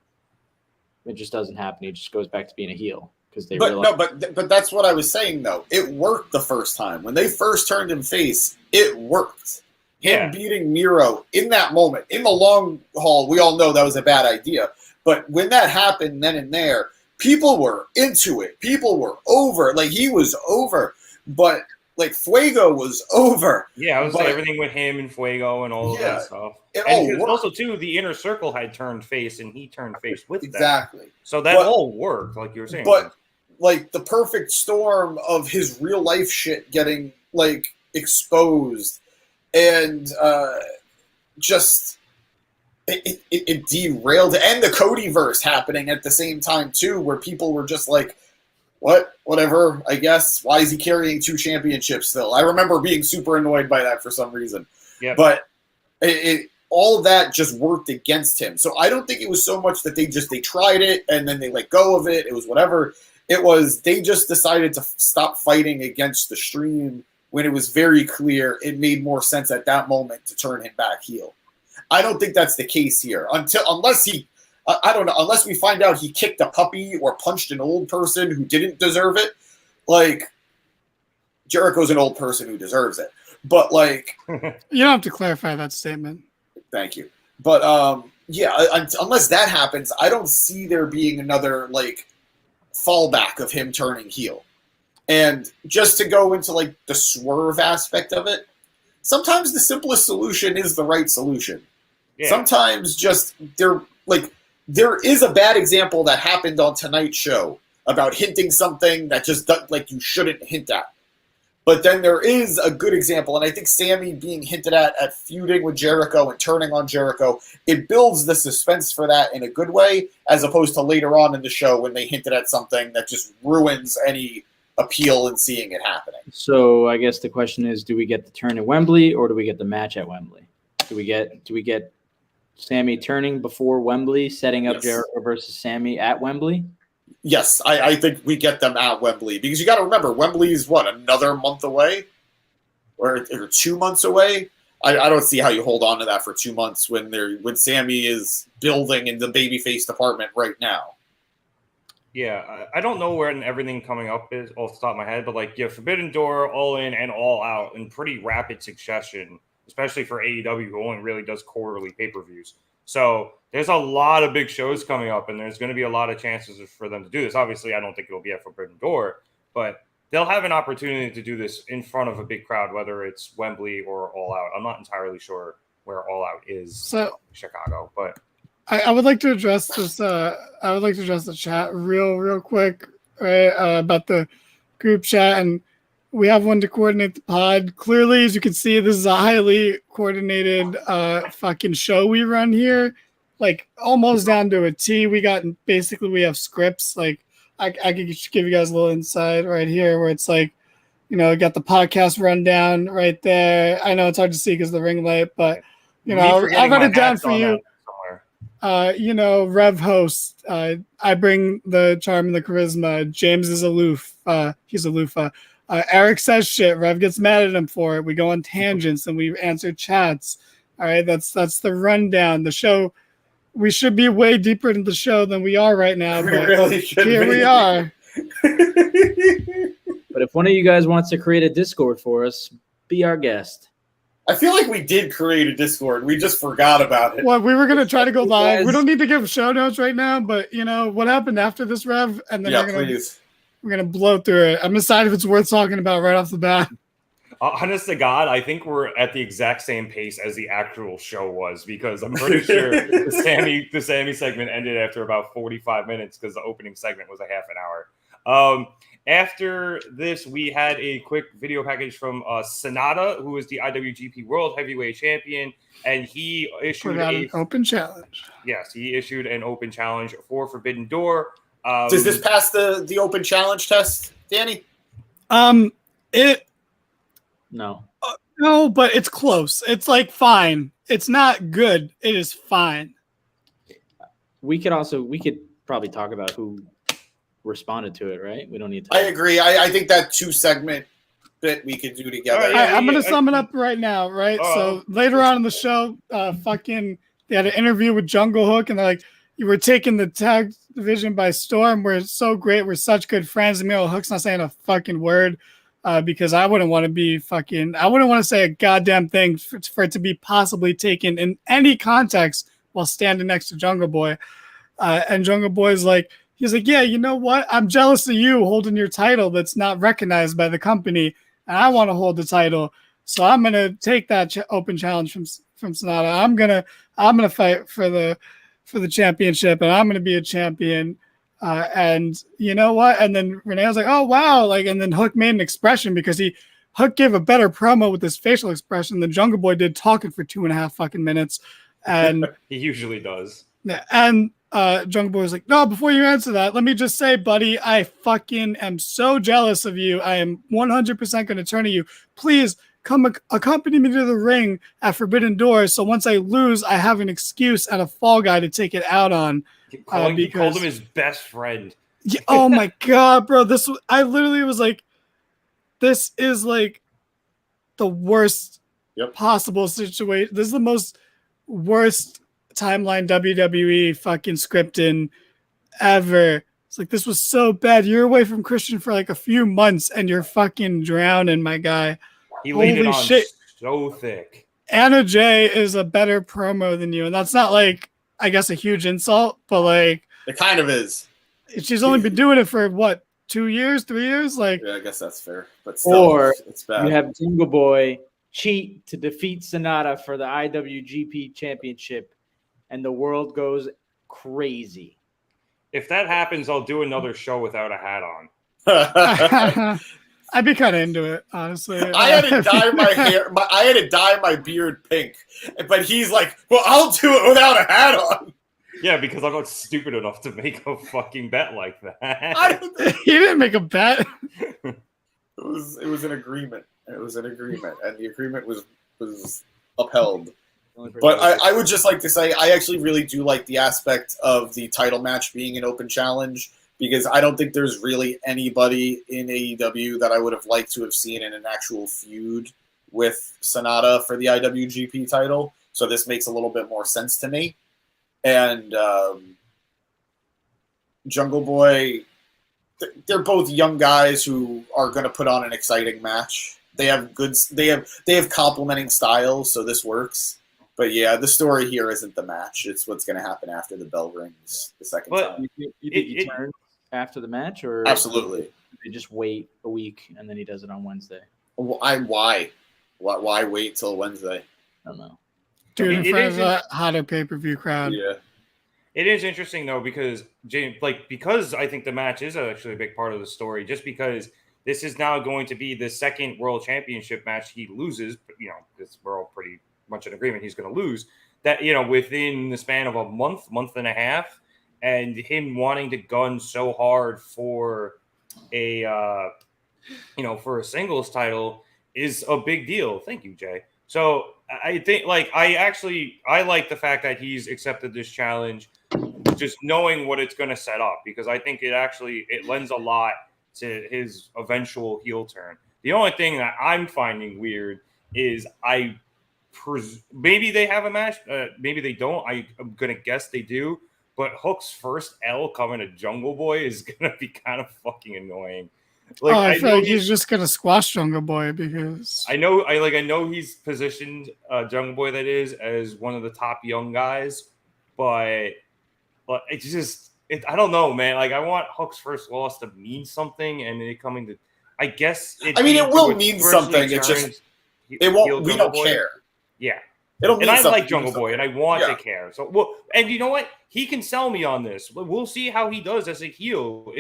it just doesn't happen. He just goes back to being a heel because they realize. But that's what I was saying though. It worked the first time when they first turned him face. It worked. Him beating Miro in that moment, in the long haul, we all know that was a bad idea. But when that happened then and there, people were into it. People were over. Like, he was over. But, like, Fuego was over. Yeah, I was like everything with him and Fuego and all of that stuff. And also, too, the inner circle had turned face, and he turned face with them. Exactly. So that all worked, like you were saying. But, like, the perfect storm of his real-life shit getting, like, exposed and just it derailed, and the Codyverse happening at the same time too, where people were just like, whatever, I guess. Why is he carrying 2 championships still? I remember being super annoyed by that for some reason. Yeah. But all of that just worked against him. So I don't think it was so much that they tried it and then they let go of it. It was whatever. It was they just decided to stop fighting against the stream when it was very clear it made more sense at that moment to turn him back heel. I don't think that's the case here unless we find out he kicked a puppy or punched an old person who didn't deserve it. Like, Jericho's an old person who deserves it. But, like... You don't have to clarify that statement. Thank you. But, unless that happens, I don't see there being another, like, fallback of him turning heel. And just to go into, like, the swerve aspect of it, sometimes the simplest solution is the right solution. Yeah. Sometimes there is a bad example that happened on tonight's show about hinting something that just, like, you shouldn't hint at. But then there is a good example, and I think Sammy being hinted at feuding with Jericho and turning on Jericho, it builds the suspense for that in a good way, as opposed to later on in the show when they hinted at something that just ruins any appeal in seeing it happening. So I guess the question is, do we get the turn at Wembley, or do we get the match at Wembley? Do we get Sammy turning before Wembley, setting up Jericho versus Sammy at Wembley? Yes, I think we get them at Wembley, because you got to remember, Wembley is another month away, or 2 months away. I don't see how you hold on to that for 2 months when Sammy is building in the babyface department right now. Yeah, I don't know where everything coming up is off the top of my head, but Forbidden Door, All In, and All Out in pretty rapid succession, especially for AEW, who only really does quarterly pay-per-views. So there's a lot of big shows coming up, and there's going to be a lot of chances for them to do this. Obviously, I don't think it'll be at Forbidden Door, but they'll have an opportunity to do this in front of a big crowd, whether it's Wembley or All Out. I'm not entirely sure where All Out is in Chicago, but I would like to address this. I would like to address the chat real quick, right? About the group chat, and we have one to coordinate the pod. Clearly, as you can see, this is a highly coordinated fucking show we run here, like almost down to a T. We have scripts. Like I could give you guys a little insight right here, where it's like, got the podcast rundown right there. I know it's hard to see because of the ring light, but I've got it down for you. Rev host. I bring the charm and the charisma. James is aloof. He's aloof. Eric says shit. Rev gets mad at him for it. We go on tangents and we answer chats. All right, that's the rundown. The show. We should be way deeper into the show than we are right now. We but really should. Here we are. But if one of you guys wants to create a Discord for us, be our guest. I feel like we did create a Discord. We just forgot about it. Well, we were going to try to go live. We don't need to give show notes right now, but what happened after this, Rev? And then we're going to blow through it. I'm deciding if it's worth talking about right off the bat. Honest to God, I think we're at the exact same pace as the actual show was, because I'm pretty sure the Sammy segment ended after about 45 minutes because the opening segment was a half an hour. After this, we had a quick video package from Sonata, who is the IWGP World Heavyweight Champion, and he issued an open challenge. Yes, he issued an open challenge for Forbidden Door. Does this pass the open challenge test, Danny? No, but it's close. It's like fine. It's not good. It is fine. We could probably talk about who responded to it, right? We don't need to. I agree. I think that 2 segment bit we could do together. I'm going to sum it up right now, right? So later on in the show, they had an interview with Jungle Hook, and they're like, you were taking the tag division by storm. We're so great. We're such good friends. And Hook's not saying a fucking word because I wouldn't want to say a goddamn thing for it to be possibly taken in any context while standing next to Jungle Boy. And Jungle Boy's like, he's like, yeah, you know what? I'm jealous of you holding your title that's not recognized by the company, and I want to hold the title. So I'm gonna take that open challenge from Sonata. I'm gonna fight for the championship, and I'm gonna be a champion. And you know what? And then Renee was like, oh wow, and then Hook made an expression because Hook gave a better promo with his facial expression than Jungle Boy did talking for 2.5 fucking minutes. And he usually does. Yeah, and Jungle Boy was like, no, before you answer that, let me just say, buddy, I fucking am so jealous of you. I am 100% going to turn to you. Please come accompany me to the ring at Forbidden Door. So once I lose, I have an excuse and a fall guy to take it out on. He called him his best friend. Yeah, oh my God, bro. I literally was like, this is like the worst Yep. possible situation. This is the most worst timeline WWE fucking scripting ever. It's like, this was so bad. You're away from Christian for like a few months and you're fucking drowning, my guy. He laid it Holy on shit. so thick. Anna Jay is a better promo than you. And that's not like, I guess, a huge insult, but like, It kind of is. she's only been doing it for what, 2 years, 3 years? Like, Yeah, I guess that's fair. But still, Or it's bad. you have Jungle Boy cheat to defeat Sonata for the IWGP Championship, and the world goes crazy. If that happens, I'll do another show without a hat on. I'd be kind of into it, honestly. I had to dye my hair. I had to dye my beard pink, but he's like, "Well, I'll do it without a hat on." Yeah, because I'm not stupid enough to make a fucking bet like that. He didn't make a bet. It was an agreement. It was an agreement, and the agreement was upheld. But I would just like to say I actually really do like the aspect of the title match being an open challenge, because I don't think there's really anybody in AEW that I would have liked to have seen in an actual feud with Sonata for the IWGP title. So this makes a little bit more sense to me. And Jungle Boy, they're both young guys who are going to put on an exciting match. They have complementing styles, so this works. But yeah, the story here isn't the match. It's what's going to happen after the bell rings the second time. You think he turns after the match, or Absolutely. they just wait a week and then he does it on Wednesday? Why wait till Wednesday? I don't know. Dude, in It front of is- a hotter pay-per-view crowd. Yeah. It is interesting though, because James, because I think the match is actually a big part of the story. Just because this is now going to be the second World Championship match he loses, because we're all pretty much in agreement he's going to lose. That within the span of a month and a half, and him wanting to gun so hard for a for a singles title is a big deal. Thank you, Jay. So I think I like the fact that he's accepted this challenge, just knowing what it's going to set up, because I think it lends a lot to his eventual heel turn. The only thing that I'm finding weird is maybe they have a match, maybe they don't. I'm going to guess they do, but Hook's first L coming to Jungle Boy is going to be kind of fucking annoying. I feel like he's just gonna squash Jungle Boy, because I know he's positioned Jungle Boy, that is, as one of the top young guys, but it's just I don't know, man. Like, I want Hook's first loss to mean something, and it coming to, I guess it will mean something. It's just it won't. We don't care. Yeah. It'll mean and I something. like Jungle Boy, and I want to care. So and you know what? He can sell me on this. We'll see how he does as a heel.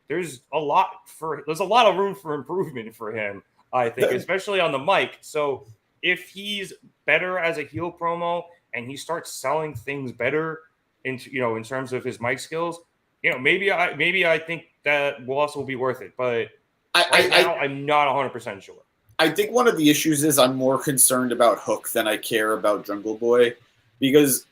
There's a lot of room for improvement for him, I think, especially on the mic. So if he's better as a heel promo and he starts selling things better in terms of his mic skills, maybe I think that loss will be worth it. But I'm not 100% sure. I think one of the issues is I'm more concerned about Hook than I care about Jungle Boy, because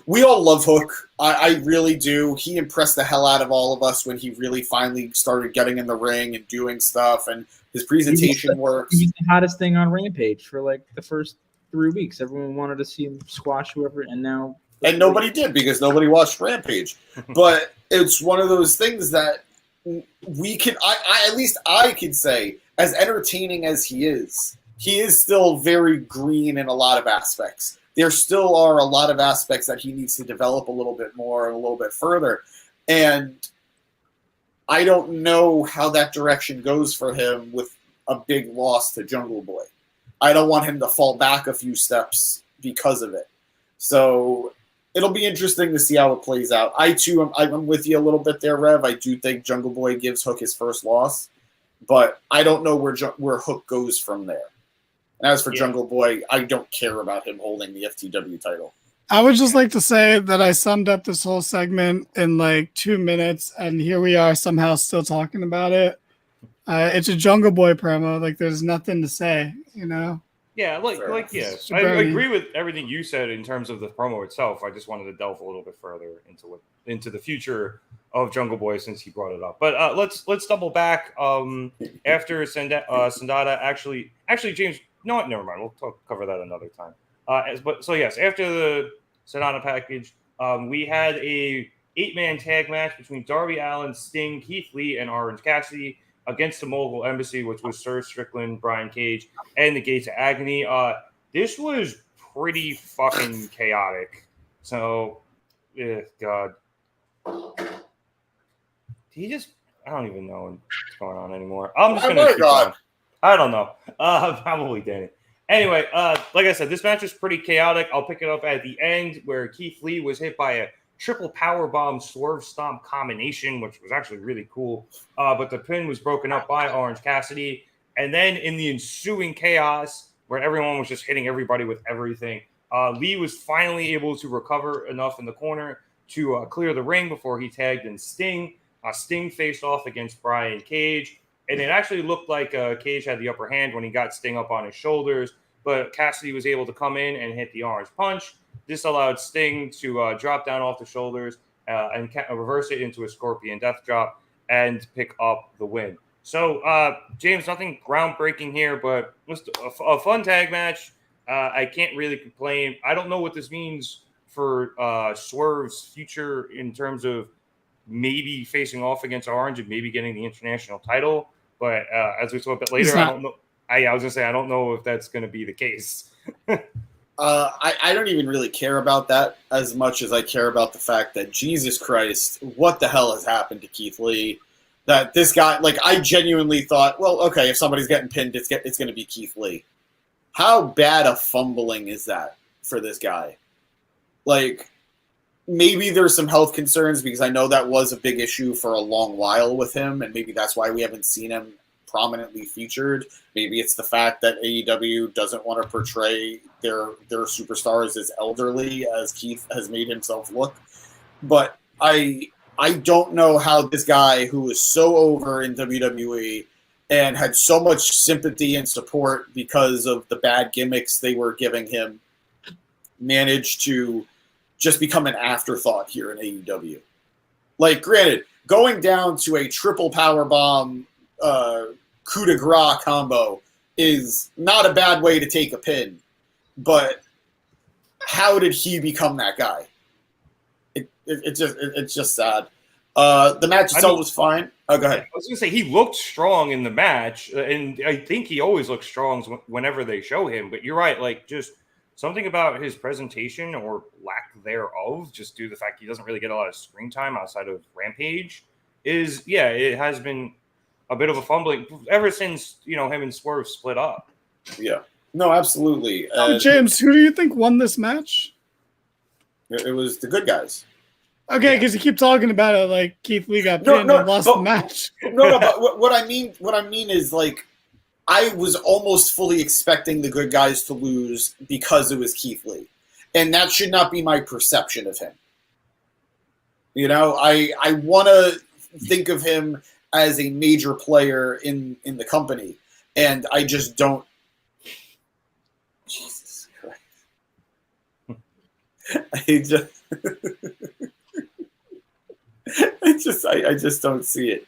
we all love Hook. I really do. He impressed the hell out of all of us when he really finally started getting in the ring and doing stuff, and his presentation works. He's the hottest thing on Rampage for like the first 3 weeks. Everyone wanted to see him squash whoever, and now... And nobody did, because nobody watched Rampage. But it's one of those things that we can... at least I can say, as entertaining as he is still very green in a lot of aspects. There still are a lot of aspects that he needs to develop a little bit more and a little bit further. And I don't know how that direction goes for him with a big loss to Jungle Boy. I don't want him to fall back a few steps because of it. So it'll be interesting to see how it plays out. I'm with you a little bit there, Rev. I do think Jungle Boy gives Hook his first loss, but I don't know where Hook goes from there. And as for Jungle Boy, I don't care about him holding the FTW title. I would just like to say that I summed up this whole segment in like 2 minutes, and here we are somehow still talking about it. It's a Jungle Boy promo. Like, there's nothing to say, Yeah, I agree with everything you said in terms of the promo itself. I just wanted to delve a little bit further into the future of Jungle Boy, since he brought it up. But let's double back after Sandata. Actually, James, no, what? Never mind. We'll cover that another time. So yes, after the Sonata package, we had a 8-man tag match between Darby Allin, Sting, Keith Lee, and Orange Cassidy against the Mogul Embassy, which was Sir Strickland, Brian Cage, and the Gates of Agony. This was pretty fucking chaotic. So, God. I don't even know what's going on anymore. I'm just going to keep on. I don't know. Probably Danny. Anyway, like I said, this match is pretty chaotic. I'll pick it up at the end where Keith Lee was hit by a triple powerbomb swerve stomp combination, which was actually really cool. But the pin was broken up by Orange Cassidy. And then in the ensuing chaos, where everyone was just hitting everybody with everything, Lee was finally able to recover enough in the corner to clear the ring before he tagged in Sting. Sting faced off against Brian Cage. And it actually looked like Cage had the upper hand when he got Sting up on his shoulders. But Cassidy was able to come in and hit the orange punch. This allowed Sting to drop down off the shoulders and reverse it into a Scorpion Death Drop and pick up the win. So, James, nothing groundbreaking here, but just a fun tag match. I can't really complain. I don't know what this means for Swerve's future in terms of maybe facing off against Orange and maybe getting the international title. But as we saw a bit later, I don't know. I was gonna say I don't know if that's gonna be the case. I don't even really care about that as much as I care about the fact that Jesus Christ, what the hell has happened to Keith Lee? That this guy, like, I genuinely thought, well, okay, if somebody's getting pinned, it's going to be Keith Lee. How bad a fumbling is that for this guy? Like, maybe there's some health concerns because I know that was a big issue for a long while with him, and maybe that's why we haven't seen him prominently featured. Maybe it's the fact that AEW doesn't want to portray their superstars as elderly as Keith has made himself look. But I don't know how this guy who is so over in WWE and had so much sympathy and support because of the bad gimmicks they were giving him managed to just become an afterthought here in AEW. Like, granted, going down to a triple powerbomb coup de grace combo is not a bad way to take a pin, but how did he become that guy? It's just sad. The match itself was fine. Oh, go ahead. I was going to say he looked strong in the match, and I think he always looks strong whenever they show him. But you're right, like just something about his presentation or lack thereof, just due to the fact he doesn't really get a lot of screen time outside of Rampage, is it has been a bit of a fumbling ever since him and Swerve split up. Yeah, no, absolutely. James, who do you think won this match? It was the good guys. Okay, because you keep talking about it like Keith Lee got pinned and lost the match. No, but what I mean is, like, I was almost fully expecting the good guys to lose because it was Keith Lee. And that should not be my perception of him. I want to think of him as a major player in the company. And I just don't. Jesus Christ. I just don't see it.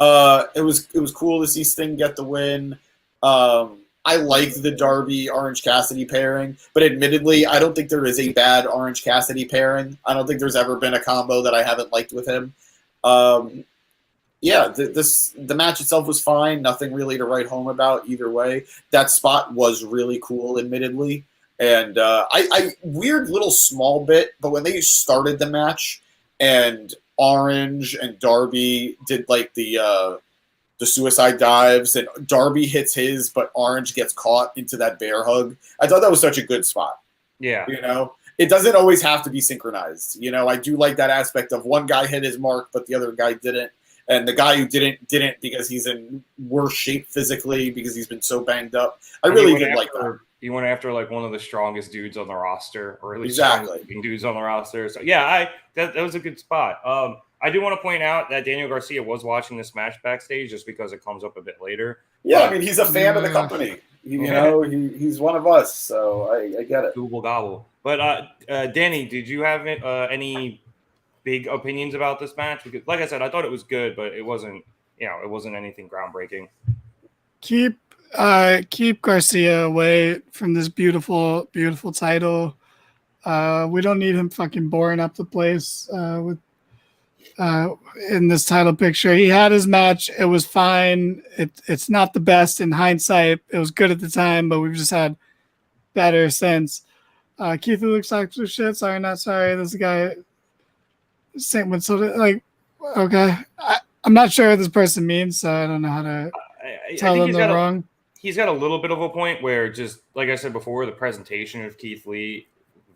It was cool to see Sting get the win. I liked the Darby Orange Cassidy pairing, but admittedly, I don't think there is a bad Orange Cassidy pairing. I don't think there's ever been a combo that I haven't liked with him. The match itself was fine. Nothing really to write home about either way. That spot was really cool, admittedly. And I weird little small bit, but when they started the match and Orange and Darby did like the suicide dives, and Darby hits his, but Orange gets caught into that bear hug. I thought that was such a good spot. Yeah. It doesn't always have to be synchronized. I do like that aspect of one guy hit his mark, but the other guy didn't. And the guy who didn't because he's in worse shape physically because he's been so banged up. I really did like that. He went after like one of the strongest dudes on the roster, or at least exactly dudes on the roster. So yeah, that was a good spot. I do want to point out that Daniel Garcia was watching this match backstage just because it comes up a bit later. Yeah, I mean, he's a fan of the company. He's one of us, so I get it. Google gobble. But Danny, did you have any big opinions about this match? Because, like I said, I thought it was good, but it wasn't anything groundbreaking. Keep keep Garcia away from this beautiful, beautiful title. We don't need him fucking boring up the place with in this title picture. He had his match. It was fine. It's not the best in hindsight. It was good at the time, but we've just had better since. Keith Lee looks like shit. Sorry, not sorry. This guy, same with like, okay. I'm not sure what this person means, so I don't know how to tell them they're wrong. He's got a little bit of a point where, just like I said before, the presentation of Keith Lee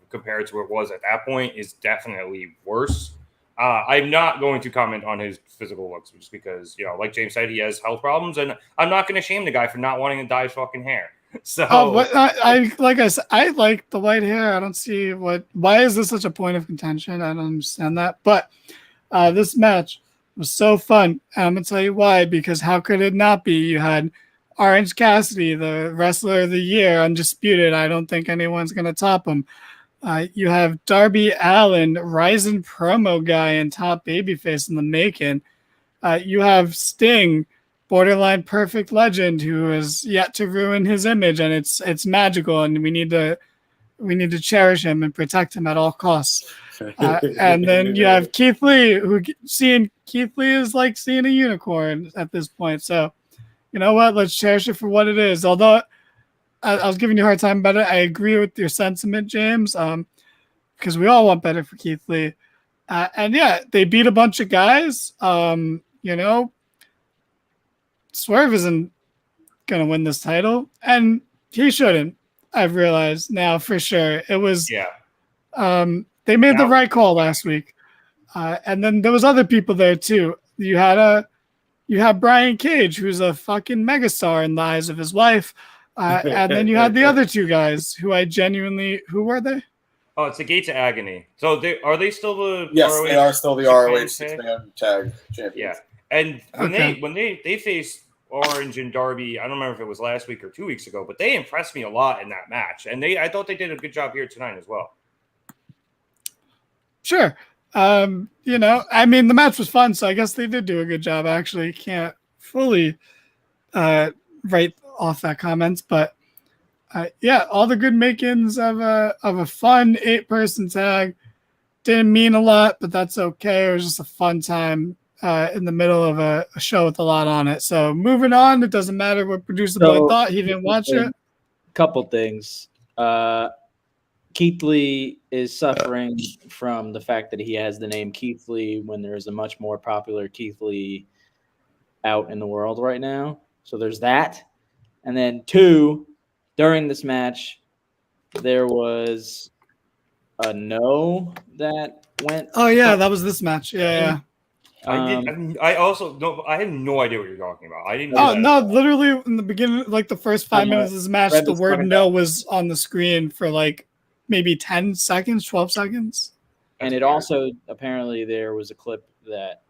compared to what it was at that point is definitely worse. I'm not going to comment on his physical looks just because, like James said, he has health problems, and I'm not going to shame the guy for not wanting to dye his fucking hair. So, I like I said, I like the white hair. I don't see why is this such a point of contention? I don't understand that. But this match was so fun. And I'm going to tell you why, because how could it not be? You had Orange Cassidy, the wrestler of the year, undisputed. I don't think anyone's going to top him. You have Darby Allin, rising promo guy and top babyface in the making. You have Sting, borderline perfect legend, who has yet to ruin his image, and it's magical, and we need to cherish him and protect him at all costs. And then you have Keith Lee, who seeing Keith Lee is like seeing a unicorn at this point. So, you know what? Let's cherish it for what it is. Although I was giving you a hard time about it, I agree with your sentiment, James, because we all want better for Keith Lee. And yeah, they beat a bunch of guys. Swerve isn't going to win this title, and he shouldn't. I've realized now for sure. It was, they made the right call last week. And then there was other people there too. You had Brian Cage, who's a fucking megastar in the eyes of his wife. And then you had the other two guys who who were they? Oh, it's the Gates of Agony. So are they still the Yes, ROH they are still the ROH six-man tag champions. Yeah. And when they faced Orange and Darby, I don't remember if it was last week or 2 weeks ago, but they impressed me a lot in that match. And I thought they did a good job here tonight as well. Sure. I mean, the match was fun, so I guess they did do a good job. I actually can't fully write off that comment, but all the good makings of a fun 8-person tag. Didn't mean a lot, but that's okay. It was just a fun time in the middle of a show with a lot on it. So moving on, it doesn't matter what producer boy thought. He didn't watch it. Couple things. Keith Lee is suffering from the fact that he has the name Keith Lee when there is a much more popular Keith Lee out in the world right now. So there's that. And then 2, during this match, there was a no that went. Oh yeah, that was this match. Yeah. I also no. I had no idea what you're talking about. I didn't. Oh no! Literally in the beginning, like the first 5 minutes of this match, the word "no" was on the screen for like maybe 10 seconds, 12 seconds. And it also apparently there was a clip that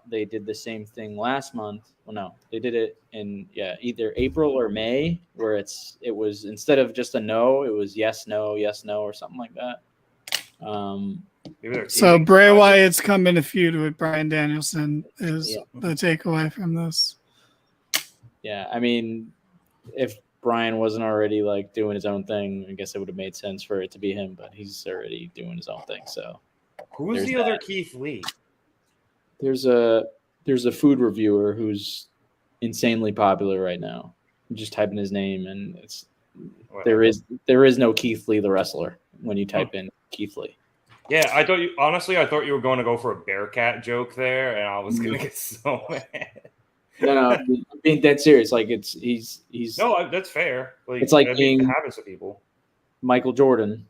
they did the same thing last month. Well, no, they did it in either April or May, where it was instead of just a no, it was yes, no, or something like that. So Bray Wyatt's coming to feud with Bryan Danielson is the takeaway from this. Yeah, I mean, if Bryan wasn't already like doing his own thing, I guess it would have made sense for it to be him, but he's already doing his own thing. So who's the other Keith Lee? There's a food reviewer who's insanely popular right now. You just type in his name and there is no Keith Lee the wrestler when you type in Keith Lee. Yeah, I thought you were going to go for a Bearcat joke there, and I was gonna get so mad. No, I'm being dead serious. Like he's no, that's fair. It's like being habits of people. Michael Jordan,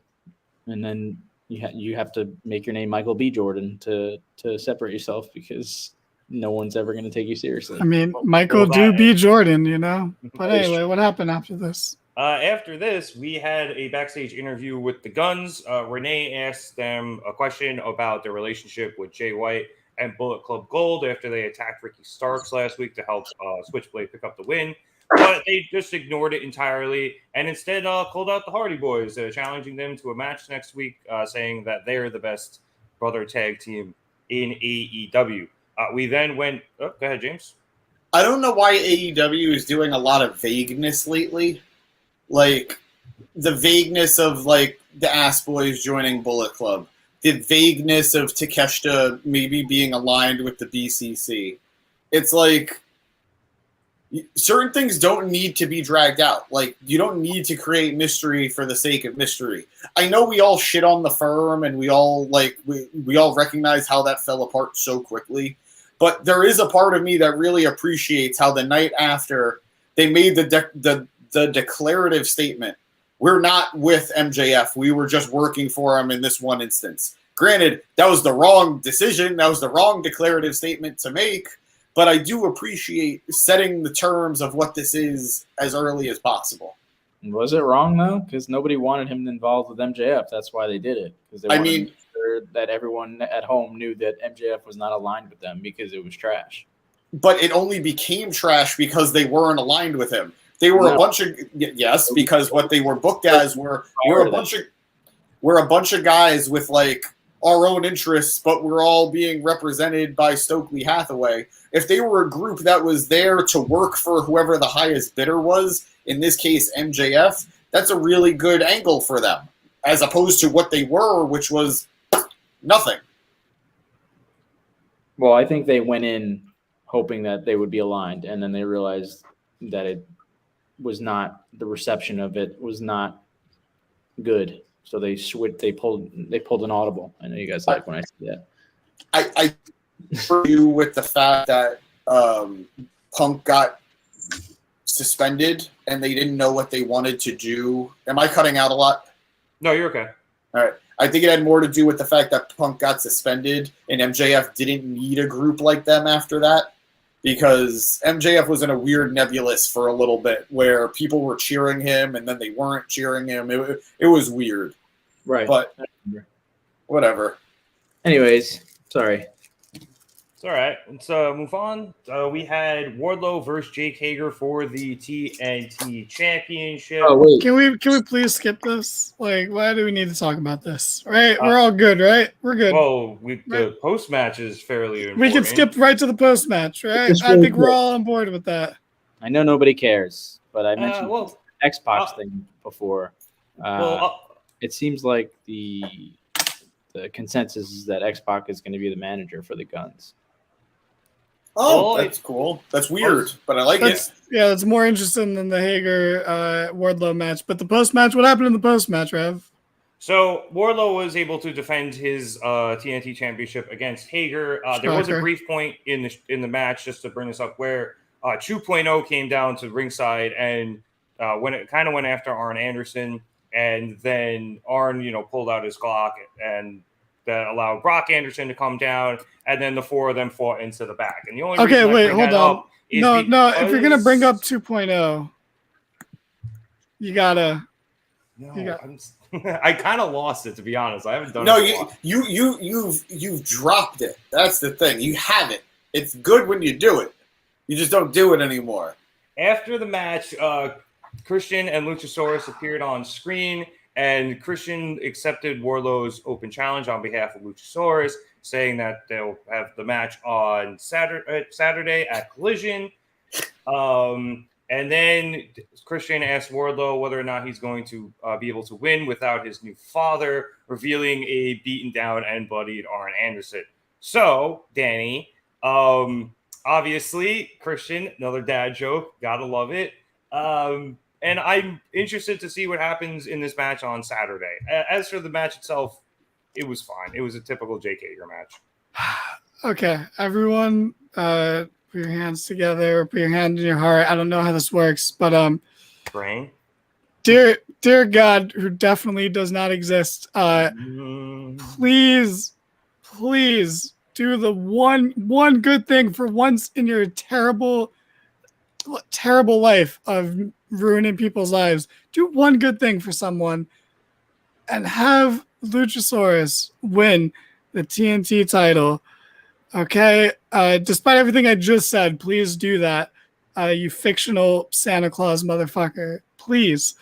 and then you have to make your name Michael B. Jordan to separate yourself because no one's ever going to take you seriously. I mean, Michael B. Jordan, you know. But anyway, what happened after this? After this, we had a backstage interview with the Guns. Renee asked them a question about their relationship with Jay White and Bullet Club Gold after they attacked Ricky Starks last week to help Switchblade pick up the win. But they just ignored it entirely and instead called out the Hardy Boys, challenging them to a match next week, saying that they're the best brother tag team in AEW. We then went – go ahead, James. I don't know why AEW is doing a lot of vagueness lately. Like, the vagueness of, like, the Ass Boys joining Bullet Club. The vagueness of Takeshita maybe being aligned with the BCC. It's like, certain things don't need to be dragged out. Like, you don't need to create mystery for the sake of mystery. I know we all shit on the firm and we all recognize how that fell apart so quickly. But there is a part of me that really appreciates how the night after they made the declarative statement, we're not with MJF. We were just working for him in this one instance. Granted, that was the wrong decision. That was the wrong declarative statement to make. But I do appreciate setting the terms of what this is as early as possible. Was it wrong, though? Because nobody wanted him involved with MJF. That's why they did it. Because they wanted to make sure that everyone at home knew that MJF was not aligned with them because it was trash. But it only became trash because they weren't aligned with him. They were a bunch of yes, because what they were booked as were a bunch of guys with like our own interests, but we're all being represented by Stokely Hathaway. If they were a group that was there to work for whoever the highest bidder was, in this case MJF, that's a really good angle for them, as opposed to what they were, which was nothing. Well, I think they went in hoping that they would be aligned, and then they realized that it was not, the reception of it was not good. So they switched. They pulled an audible. I know you guys like when I say that. I agree with the fact that Punk got suspended and they didn't know what they wanted to do. Am I cutting out a lot? No, you're okay. All right. I think it had more to do with the fact that Punk got suspended and MJF didn't need a group like them after that, because MJF was in a weird nebulous for a little bit where people were cheering him and then they weren't cheering him. It was weird. Right. But whatever. Anyways, sorry. It's all right. Let's move on. We had Wardlow versus Jake Hager for the TNT Championship. Oh, wait. Can we please skip this? Like, why do we need to talk about this? Right? We're all good, right? We're good. Well, the post match is fairly important. We can skip right to the post match, right? I think we're all on board with that. I know nobody cares, but I mentioned the X-Pac thing before. It seems like the consensus is that X-Pac is going to be the manager for the Guns. Oh, that's cool. That's weird, but I like it. Yeah, that's more interesting than the Hager Wardlow match. But the post match, what happened in the post match, Rev? So Wardlow was able to defend his TNT Championship against Hager. There was a brief point in the match, just to bring this up, where 2.0 came down to ringside and went after Arn Anderson, and then Arn, pulled out his Glock, and that allowed Brock Anderson to come down, and then the four of them fought into the back. And the only reason hold on. No, if you're gonna bring up 2.0, you gotta. I kind of lost it, to be honest. I haven't done. No, you've dropped it. That's the thing. You have it. It's good when you do it. You just don't do it anymore. After the match, Christian and Luchasaurus appeared on screen, and Christian accepted Wardlow's open challenge on behalf of Luchasaurus, saying that they'll have the match on Saturday at Collision. And then Christian asked Wardlow whether or not he's going to be able to win without his new father, revealing a beaten down and bloodied Arn Anderson. So, Danny, obviously, Christian, another dad joke, gotta love it. And I'm interested to see what happens in this match on Saturday. As for the match itself, it was fine. It was a typical Jake Hager match. Okay, everyone, put your hands together, put your hand in your heart. I don't know how this works, but Brain. Dear God, who definitely does not exist, please do the one good thing for once in your terrible life of ruining people's lives. Do one good thing for someone and have Luchasaurus win the TNT title. Okay? Despite everything I just said, please do that. You fictional Santa Claus motherfucker. Please.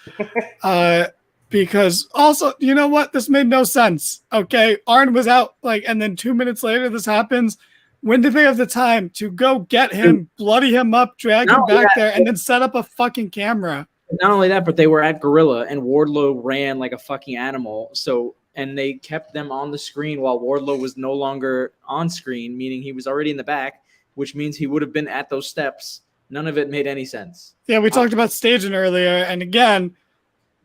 Because also, you know what? This made no sense. Okay? Arn was out, and then 2 minutes later this happens. When did they have the time to go get him, bloody him up, drag him back there, and then set up a fucking camera? Not only that, but they were at Gorilla, and Wardlow ran like a fucking animal. So, and they kept them on the screen while Wardlow was no longer on screen, meaning he was already in the back, which means he would have been at those steps. None of it made any sense. Yeah, we talked about staging earlier, and again,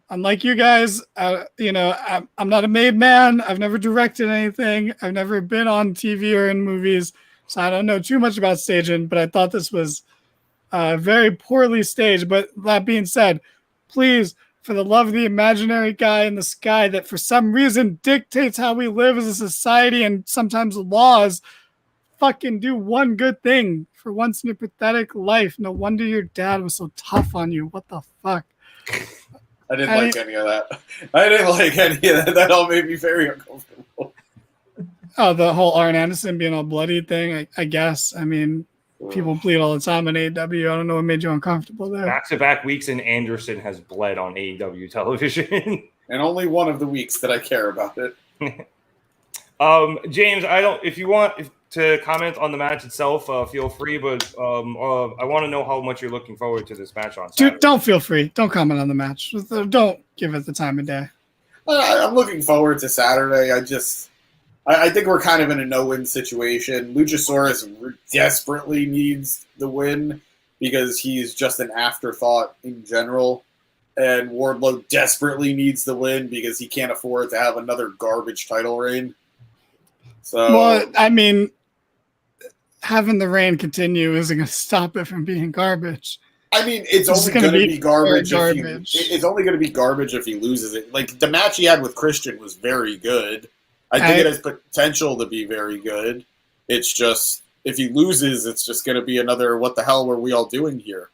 unlike you guys, I'm not a made man. I've never directed anything. I've never been on TV or in movies, so I don't know too much about staging, but I thought this was very poorly staged. But that being said, please, for the love of the imaginary guy in the sky that for some reason dictates how we live as a society and sometimes laws, fucking do one good thing for once in your pathetic life. No wonder your dad was so tough on you. What the fuck? I didn't like any of that. I didn't like any of that. That all made me very uncomfortable. Oh, the whole Arn Anderson being all bloody thing, I guess. I mean, people bleed all the time on AEW. I don't know what made you uncomfortable there. Back-to-back weeks, and Anderson has bled on AEW television. And only one of the weeks that I care about it. James, if you want to comment on the match itself, feel free, but I want to know how much you're looking forward to this match on Saturday. Dude, don't feel free. Don't comment on the match. Don't give it the time of day. I'm looking forward to Saturday. I think we're kind of in a no-win situation. Luchasaurus desperately needs the win because he's just an afterthought in general. And Wardlow desperately needs the win because he can't afford to have another garbage title reign. So, well, I mean, having the reign continue isn't going to stop it from being garbage. I mean, it's only going to be garbage. It's only going to be garbage if he loses it. Like, the match he had with Christian was very good. I think it has potential to be very good. It's just, if he loses, it's just going to be another, what the hell were we all doing here?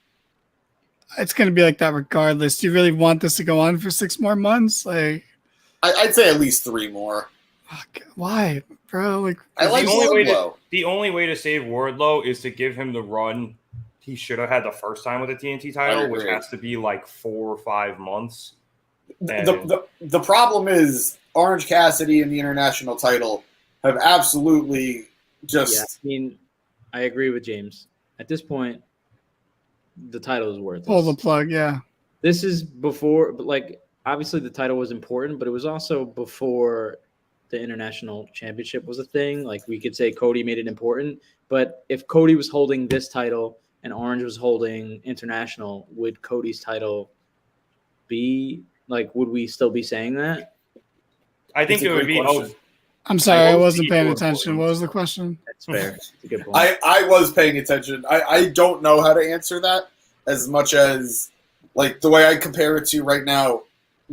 It's going to be like that regardless. Do you really want this to go on for 6 more months? Like, I'd say at least 3 more. Fuck, why, bro? Like, I like Wardlow. The only way to save Wardlow is to give him the run he should have had the first time with the TNT title, which has to be like 4 or 5 months. The problem is Orange Cassidy and the international title have absolutely just. Yeah, I mean, I agree with James. At this point, the title is worthless. Pull the plug, yeah. This is before, but like, obviously the title was important, but it was also before the international championship was a thing. Like, we could say Cody made it important, but if Cody was holding this title and Orange was holding international, would Cody's title be like, would we still be saying that? I think it would be. I'm sorry, I wasn't paying attention. What was the question? That's fair. That's a good point. I was paying attention. I don't know how to answer that as much as, like, the way I compare it to right now,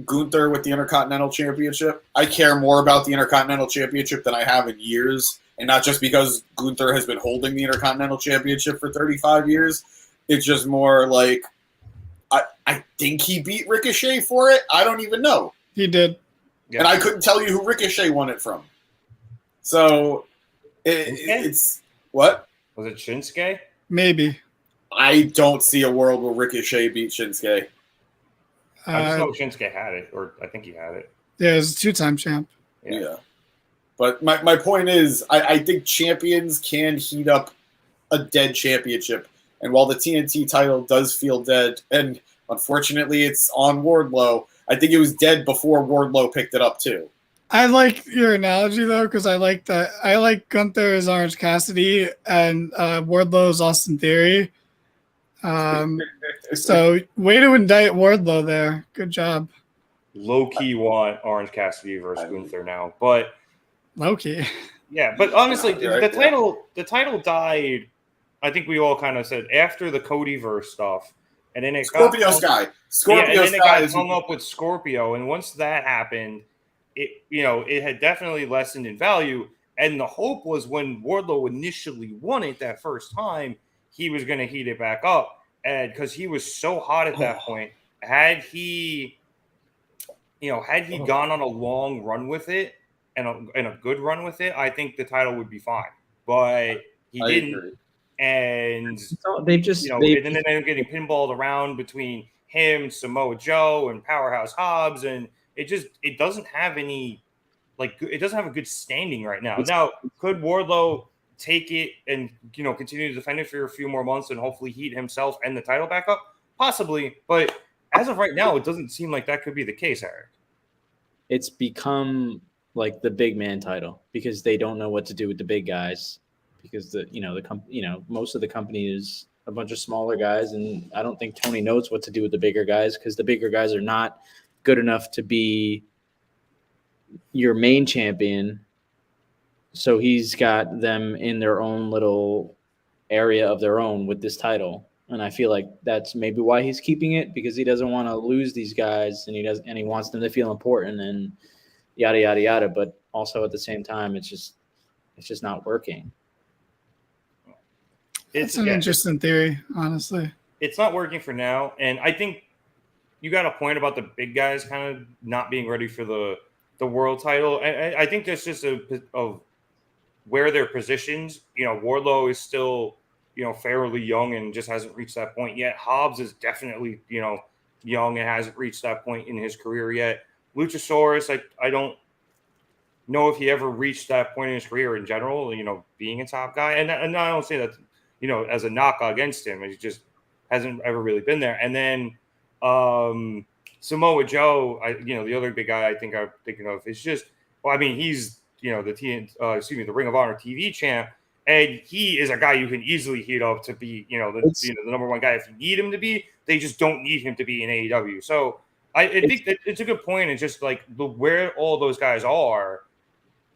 Gunther with the Intercontinental Championship. I care more about the Intercontinental Championship than I have in years. And not just because Gunther has been holding the Intercontinental Championship for 35 years. It's just more like, I think he beat Ricochet for it. I don't even know. He did. And I couldn't tell you who Ricochet won it from. So, it's... What? Was it Shinsuke? Maybe. I don't see a world where Ricochet beat Shinsuke. I just know Shinsuke had it, or I think he had it. Yeah, he was a 2-time champ. Yeah. But my point is, I think champions can heat up a dead championship. And while the TNT title does feel dead, and unfortunately it's on Wardlow, I think it was dead before Wardlow picked it up too. I like your analogy though, because I like that. I like Gunther as Orange Cassidy and Wardlow as Austin Theory. So way to indict Wardlow there. Good job. Low key want Orange Cassidy versus Gunther now, but low key. Yeah, but honestly, Right, the title died. I think we all kind of said after the Codyverse stuff, and then it Scorpio Sky. Scorpio and then Sky it got is hung up with Scorpio, and once that happened, it had definitely lessened in value. And the hope was when Wardlow initially won it that first time, he was going to heat it back up, and because he was so hot at that point, had he gone on a long run with it and a good run with it, I think the title would be fine. But he didn't. Agree. And they've just and then they ended up getting pinballed around between him, Samoa Joe, and Powerhouse Hobbs, and it doesn't have any it doesn't have a good standing right now. Now, could Wardlow take it and, continue to defend it for a few more months and hopefully heat himself and the title back up? Possibly. But as of right now, it doesn't seem like that could be the case, Eric. It's become like the big man title because they don't know what to do with the big guys because most of the company is a bunch of smaller guys, and I don't think Tony knows what to do with the bigger guys because the bigger guys are not good enough to be your main champion. So he's got them in their own little area of their own with this title. And I feel like that's maybe why he's keeping it, because he doesn't want to lose these guys and he wants them to feel important and yada, yada, yada. But also at the same time, it's just not working. It's an interesting theory, honestly. It's not working for now. And I think you got a point about the big guys kind of not being ready for the world title. And I think that's just of where they're positioned. Wardlow is still, fairly young and just hasn't reached that point yet. Hobbs is definitely, young and hasn't reached that point in his career yet. Luchasaurus, I don't know if he ever reached that point in his career in general, being a top guy. And I don't say that, as a knock against him. He just hasn't ever really been there. And then Samoa Joe, the other big guy I think I'm thinking of is just, he's, the Ring of Honor TV champ. And he is a guy you can easily heat up to be, the number one guy if you need him to be. They just don't need him to be in AEW. So I think that it's a good point. It's just like where all those guys are,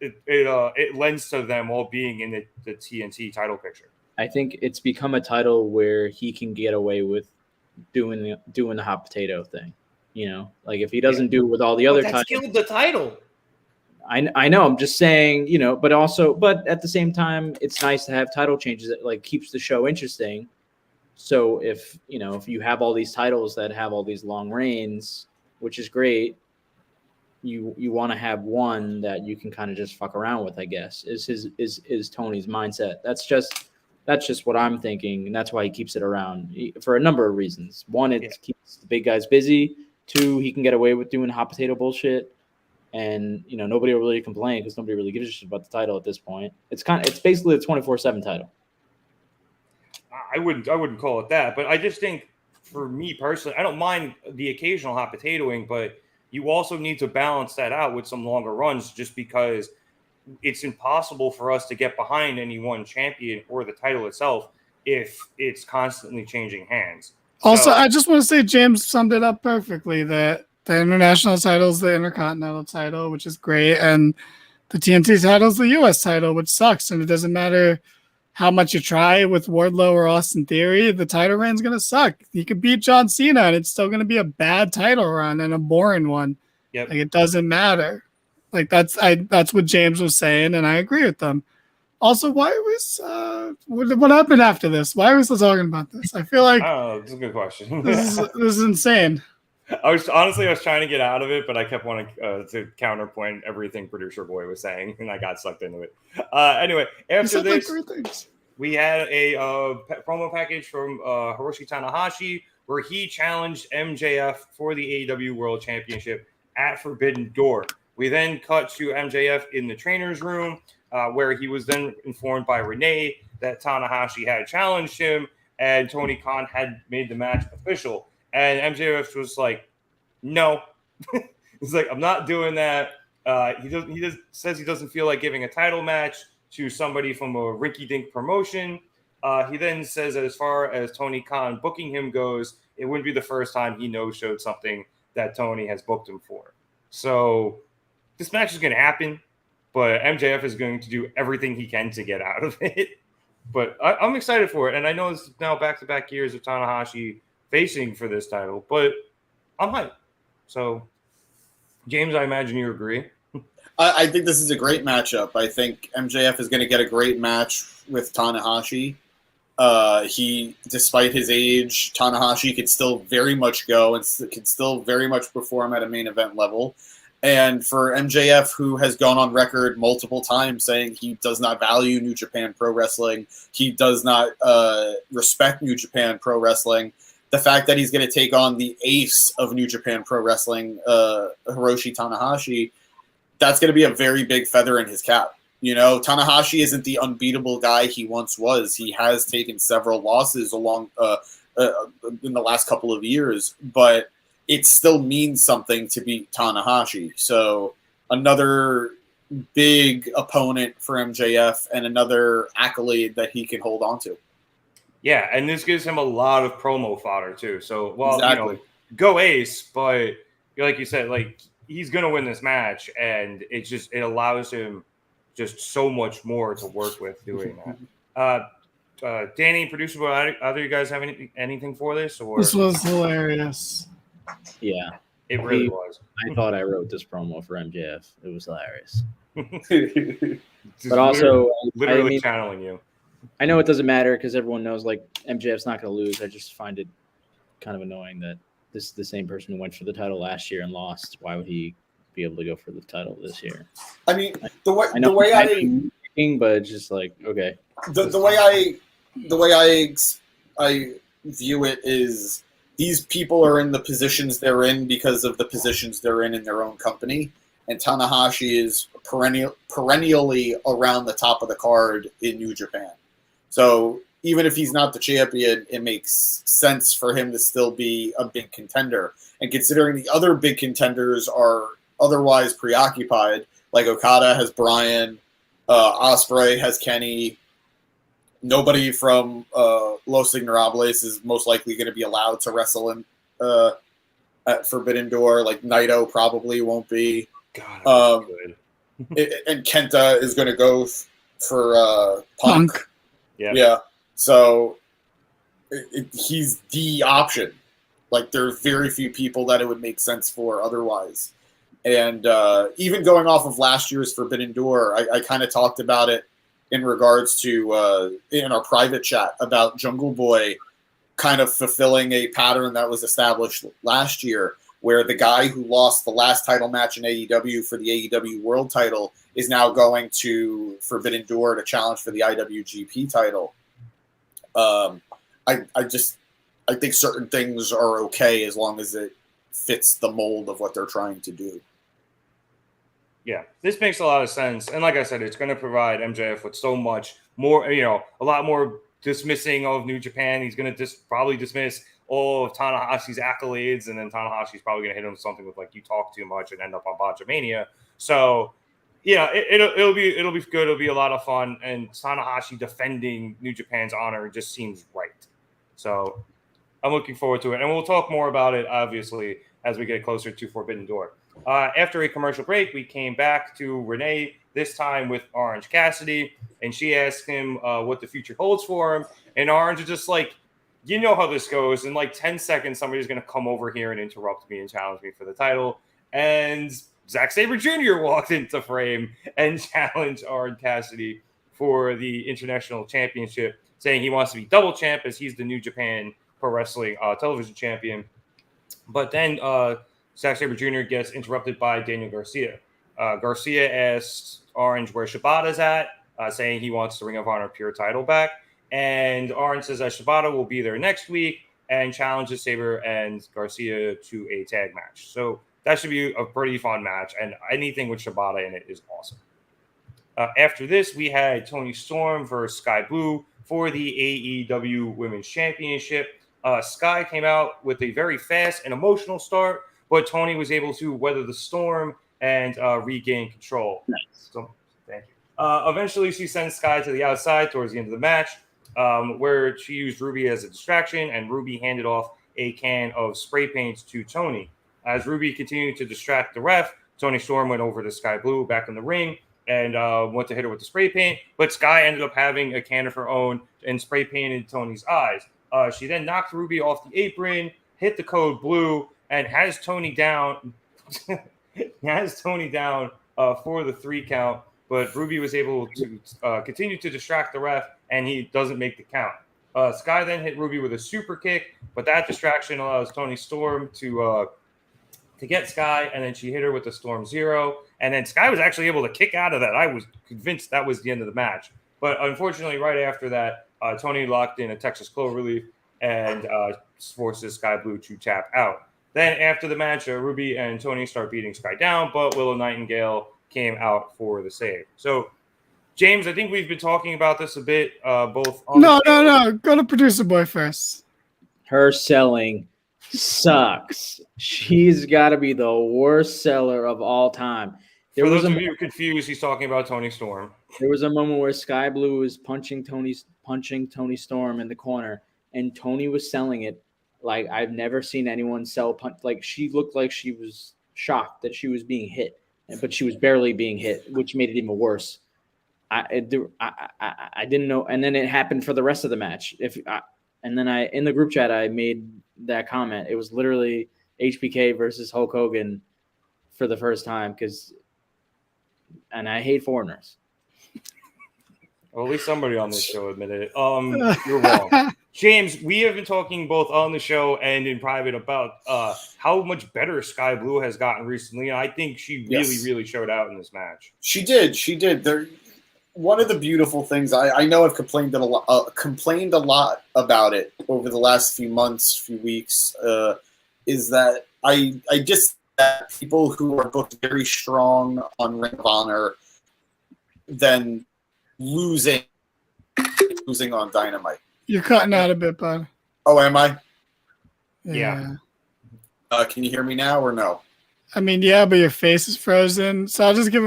it lends to them all being in the TNT title picture. I think it's become a title where he can get away with doing the hot potato thing. Like if he doesn't do it with all the other titles, killed the title. I know. I'm just saying, but at the same time, it's nice to have title changes that like keeps the show interesting. So if you have all these titles that have all these long reigns, which is great, you want to have one that you can kind of just fuck around with, I guess, is Tony's mindset. That's just what I'm thinking, and that's why he keeps it around for a number of reasons. One, it keeps the big guys busy. Two, he can get away with doing hot potato bullshit. And nobody will really complain because nobody really gives a shit about the title at this point. It's basically a 24/7 title. I wouldn't call it that, but I just think for me personally, I don't mind the occasional hot potatoing, but you also need to balance that out with some longer runs, just because it's impossible for us to get behind any one champion or the title itself if it's constantly changing hands. Also, I just want to say James summed it up perfectly, that the international title is the Intercontinental title, which is great, and the TNT title is the U.S. title, which sucks. And it doesn't matter how much you try with Wardlow or Austin Theory, the title reign's going to suck. You could beat John Cena, and it's still going to be a bad title run and a boring one. Yep. Like, it doesn't matter. Like, that's what James was saying, and I agree with them. Also, why was what happened after this? Why are we still talking about this? I feel like it's a good question. this is insane. I was trying to get out of it, but I kept wanting to counterpoint everything Producer Boy was saying, and I got sucked into it. Anyway, after this, we had a promo package from Hiroshi Tanahashi where he challenged MJF for the AEW World Championship at Forbidden Door. We then cut to MJF in the trainer's room, where he was then informed by Renee that Tanahashi had challenged him, and Tony Khan had made the match official. And MJF was like, no. He's like, I'm not doing that. He says he doesn't feel like giving a title match to somebody from a rinky-dink promotion. He then says that as far as Tony Khan booking him goes, it wouldn't be the first time he no-showed something that Tony has booked him for. So this match is going to happen, but MJF is going to do everything he can to get out of it. But I'm excited for it. And I know it's now back-to-back years of Tanahashi facing for this title, but I'm hyped. So, James, I imagine you agree. I think this is a great matchup. I think MJF is going to get a great match with Tanahashi. Despite his age, Tanahashi could still very much go and can still very much perform at a main event level. And for MJF, who has gone on record multiple times saying he does not value New Japan Pro Wrestling, he does not respect New Japan Pro Wrestling, the fact that he's going to take on the ace of New Japan Pro Wrestling, Hiroshi Tanahashi, that's going to be a very big feather in his cap. You know, Tanahashi isn't the unbeatable guy he once was. He has taken several losses along in the last couple of years, but it still means something to beat Tanahashi. So another big opponent for MJF and another accolade that he can hold on to. Yeah, and this gives him a lot of promo fodder too. So, well, Exactly. go Ace, but like you said, like he's gonna win this match, and it allows him just so much more to work with doing that. Danny, producer, either of you guys have anything for this, or This was hilarious. Yeah, it really was? I thought I wrote this promo for MJF. It was hilarious. Just But also, literally I mean, channeling you. I know it doesn't matter because everyone knows like MJF's not going to lose. I just find it kind of annoying that this is the same person who went for the title last year and lost. Why would he be able to go for the title this year? I mean, the way but it's just like, okay. The way I view it is these people are in the positions they're in because of the positions they're in their own company, and Tanahashi is perennially around the top of the card in New Japan. So even if he's not the champion, it makes sense for him to still be a big contender. And considering the other big contenders are otherwise preoccupied, like Okada has Bryan, Ospreay has Kenny. Nobody from Los Ignorables is most likely going to be allowed to wrestle in at Forbidden Door. Like Naito probably won't be. God, good. And Kenta is going to go for Punk. Yeah. So he's the option. Like there's very few people that it would make sense for otherwise. And even going off of last year's Forbidden Door, I kind of talked about it in regards to in our private chat about Jungle Boy kind of fulfilling a pattern that was established last year, where the guy who lost the last title match in AEW for the AEW World title is now going to Forbidden Door to challenge for the IWGP title. I think certain things are okay as long as it fits the mold of what they're trying to do. Yeah, this makes a lot of sense. And like I said, it's going to provide MJF with so much more, a lot more dismissing of New Japan. He's going to probably dismiss all of Tanahashi's accolades, and then Tanahashi's probably going to hit him with something with like, you talk too much, and end up on Botchamania. So, yeah, it'll be good. It'll be a lot of fun. And Tanahashi defending New Japan's honor just seems right. So I'm looking forward to it. And we'll talk more about it, obviously, as we get closer to Forbidden Door. After a commercial break, we came back to Renee, this time with Orange Cassidy, and she asked him what the future holds for him. And Orange is just like, you know how this goes. In like 10 seconds, somebody's going to come over here and interrupt me and challenge me for the title. And Zack Sabre Jr. walked into frame and challenged Orange Cassidy for the International Championship, saying he wants to be double champ as he's the New Japan Pro Wrestling television champion. But then Zack Sabre Jr. gets interrupted by Daniel Garcia. Garcia asks Orange where Shibata's at, saying he wants the Ring of Honor Pure title back. And Orange says that Shibata will be there next week and challenges Sabre and Garcia to a tag match. So that should be a pretty fun match, and anything with Shibata in it is awesome. After this, we had Toni Storm versus Sky Blue for the AEW Women's Championship. Sky came out with a very fast and emotional start, but Toni was able to weather the storm and regain control. Nice. So, thank you. Eventually, she sends Sky to the outside towards the end of the match, where she used Ruby as a distraction, and Ruby handed off a can of spray paint to Toni. As Ruby continued to distract the ref, Toni Storm went over to Sky Blue back in the ring and went to hit her with the spray paint, but Sky ended up having a can of her own and spray painted Toni's eyes. She then knocked Ruby off the apron, hit the code blue, and has Toni down. For the 3 count, but Ruby was able to continue to distract the ref, and he doesn't make the count. Sky then hit Ruby with a super kick, but that distraction allows Toni Storm to get Sky, and then she hit her with the Storm Zero, and then Sky was actually able to kick out of that. I was convinced that was the end of the match, but unfortunately, right after that, Toni locked in a Texas Cloverleaf and forces Sky Blue to tap out. Then after the match, Ruby and Toni start beating Sky down, but Willow Nightingale came out for the save. So James, I think we've been talking about this a bit, both on No. Go to producer boy first. Her selling sucks. She's got to be the worst seller of all time. For those of you confused, he's talking about Toni Storm. There was a moment where Sky Blue was punching Tony Storm in the corner, and Tony was selling it like I've never seen anyone sell punch. Like she looked like she was shocked that she was being hit, but she was barely being hit, which made it even worse. I didn't know, and then it happened for the rest of the match. In the group chat I made that comment. It was literally HBK versus Hulk Hogan for the first time and I hate foreigners. Well, at least somebody on this show admitted it. You're wrong. James, we have been talking both on the show and in private about how much better Sky Blue has gotten recently. And I think she really showed out in this match. She did. One of the beautiful things, I know I've complained a lot about it over the last few months, few weeks, is that I just that people who are booked very strong on Ring of Honor then losing on Dynamite. You're cutting out a bit, bud. Oh, am I? Yeah. Can you hear me now or no? I mean, yeah, but your face is frozen. So I'll just give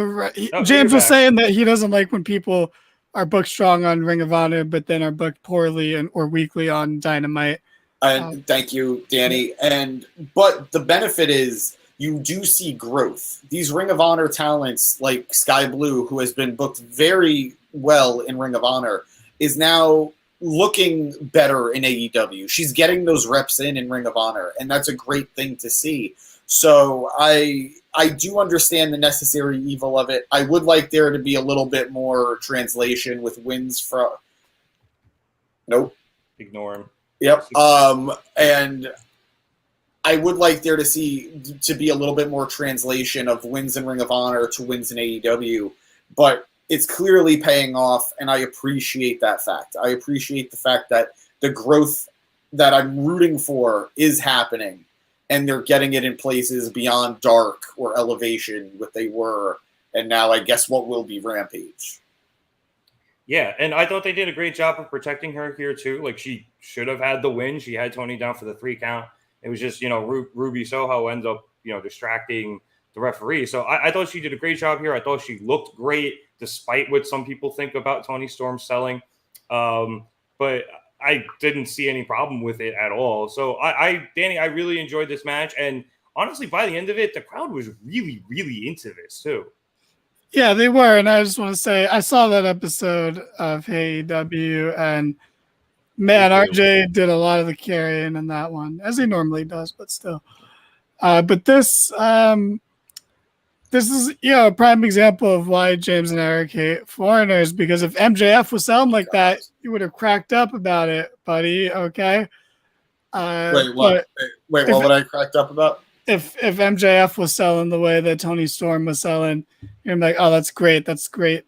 James was back. saying that he doesn't like when people are booked strong on Ring of Honor, but then are booked poorly or weakly on Dynamite. Thank you, Danny. But the benefit is you do see growth. These Ring of Honor talents like Sky Blue, who has been booked very well in Ring of Honor, is now looking better in AEW. She's getting those reps in Ring of Honor, and that's a great thing to see. So I do understand the necessary evil of it. I would like there to be a little bit more translation with wins from. Nope. Ignore him. Yep. And I would like there to be a little bit more translation of wins in Ring of Honor to wins in AEW, but it's clearly paying off, and I appreciate that fact. I appreciate the fact that the growth that I'm rooting for is happening, and they're getting it in places beyond Dark or Elevation, what they were, and now I guess what will be Rampage. Yeah, and I thought they did a great job of protecting her here too. Like she should have had the win. She had Tony down for the 3 count. It was just, Ruby Soho ends up, distracting the referee. So I thought she did a great job here. I thought she looked great, despite what some people think about Toni Storm selling. But I didn't see any problem with it at all. So Danny, I really enjoyed this match. And honestly, by the end of it, the crowd was really, really into this too. Yeah, they were. And I just want to say, I saw that episode of AEW, and man, RJ did a lot of the carrying in that one, as he normally does, but still. But this is a prime example of why James and Eric hate foreigners, because if MJF was selling like that, you would have cracked up about it, buddy. Okay. Wait, what? What would I cracked up about? If MJF was selling the way that Toni Storm was selling, you're like, oh, that's great,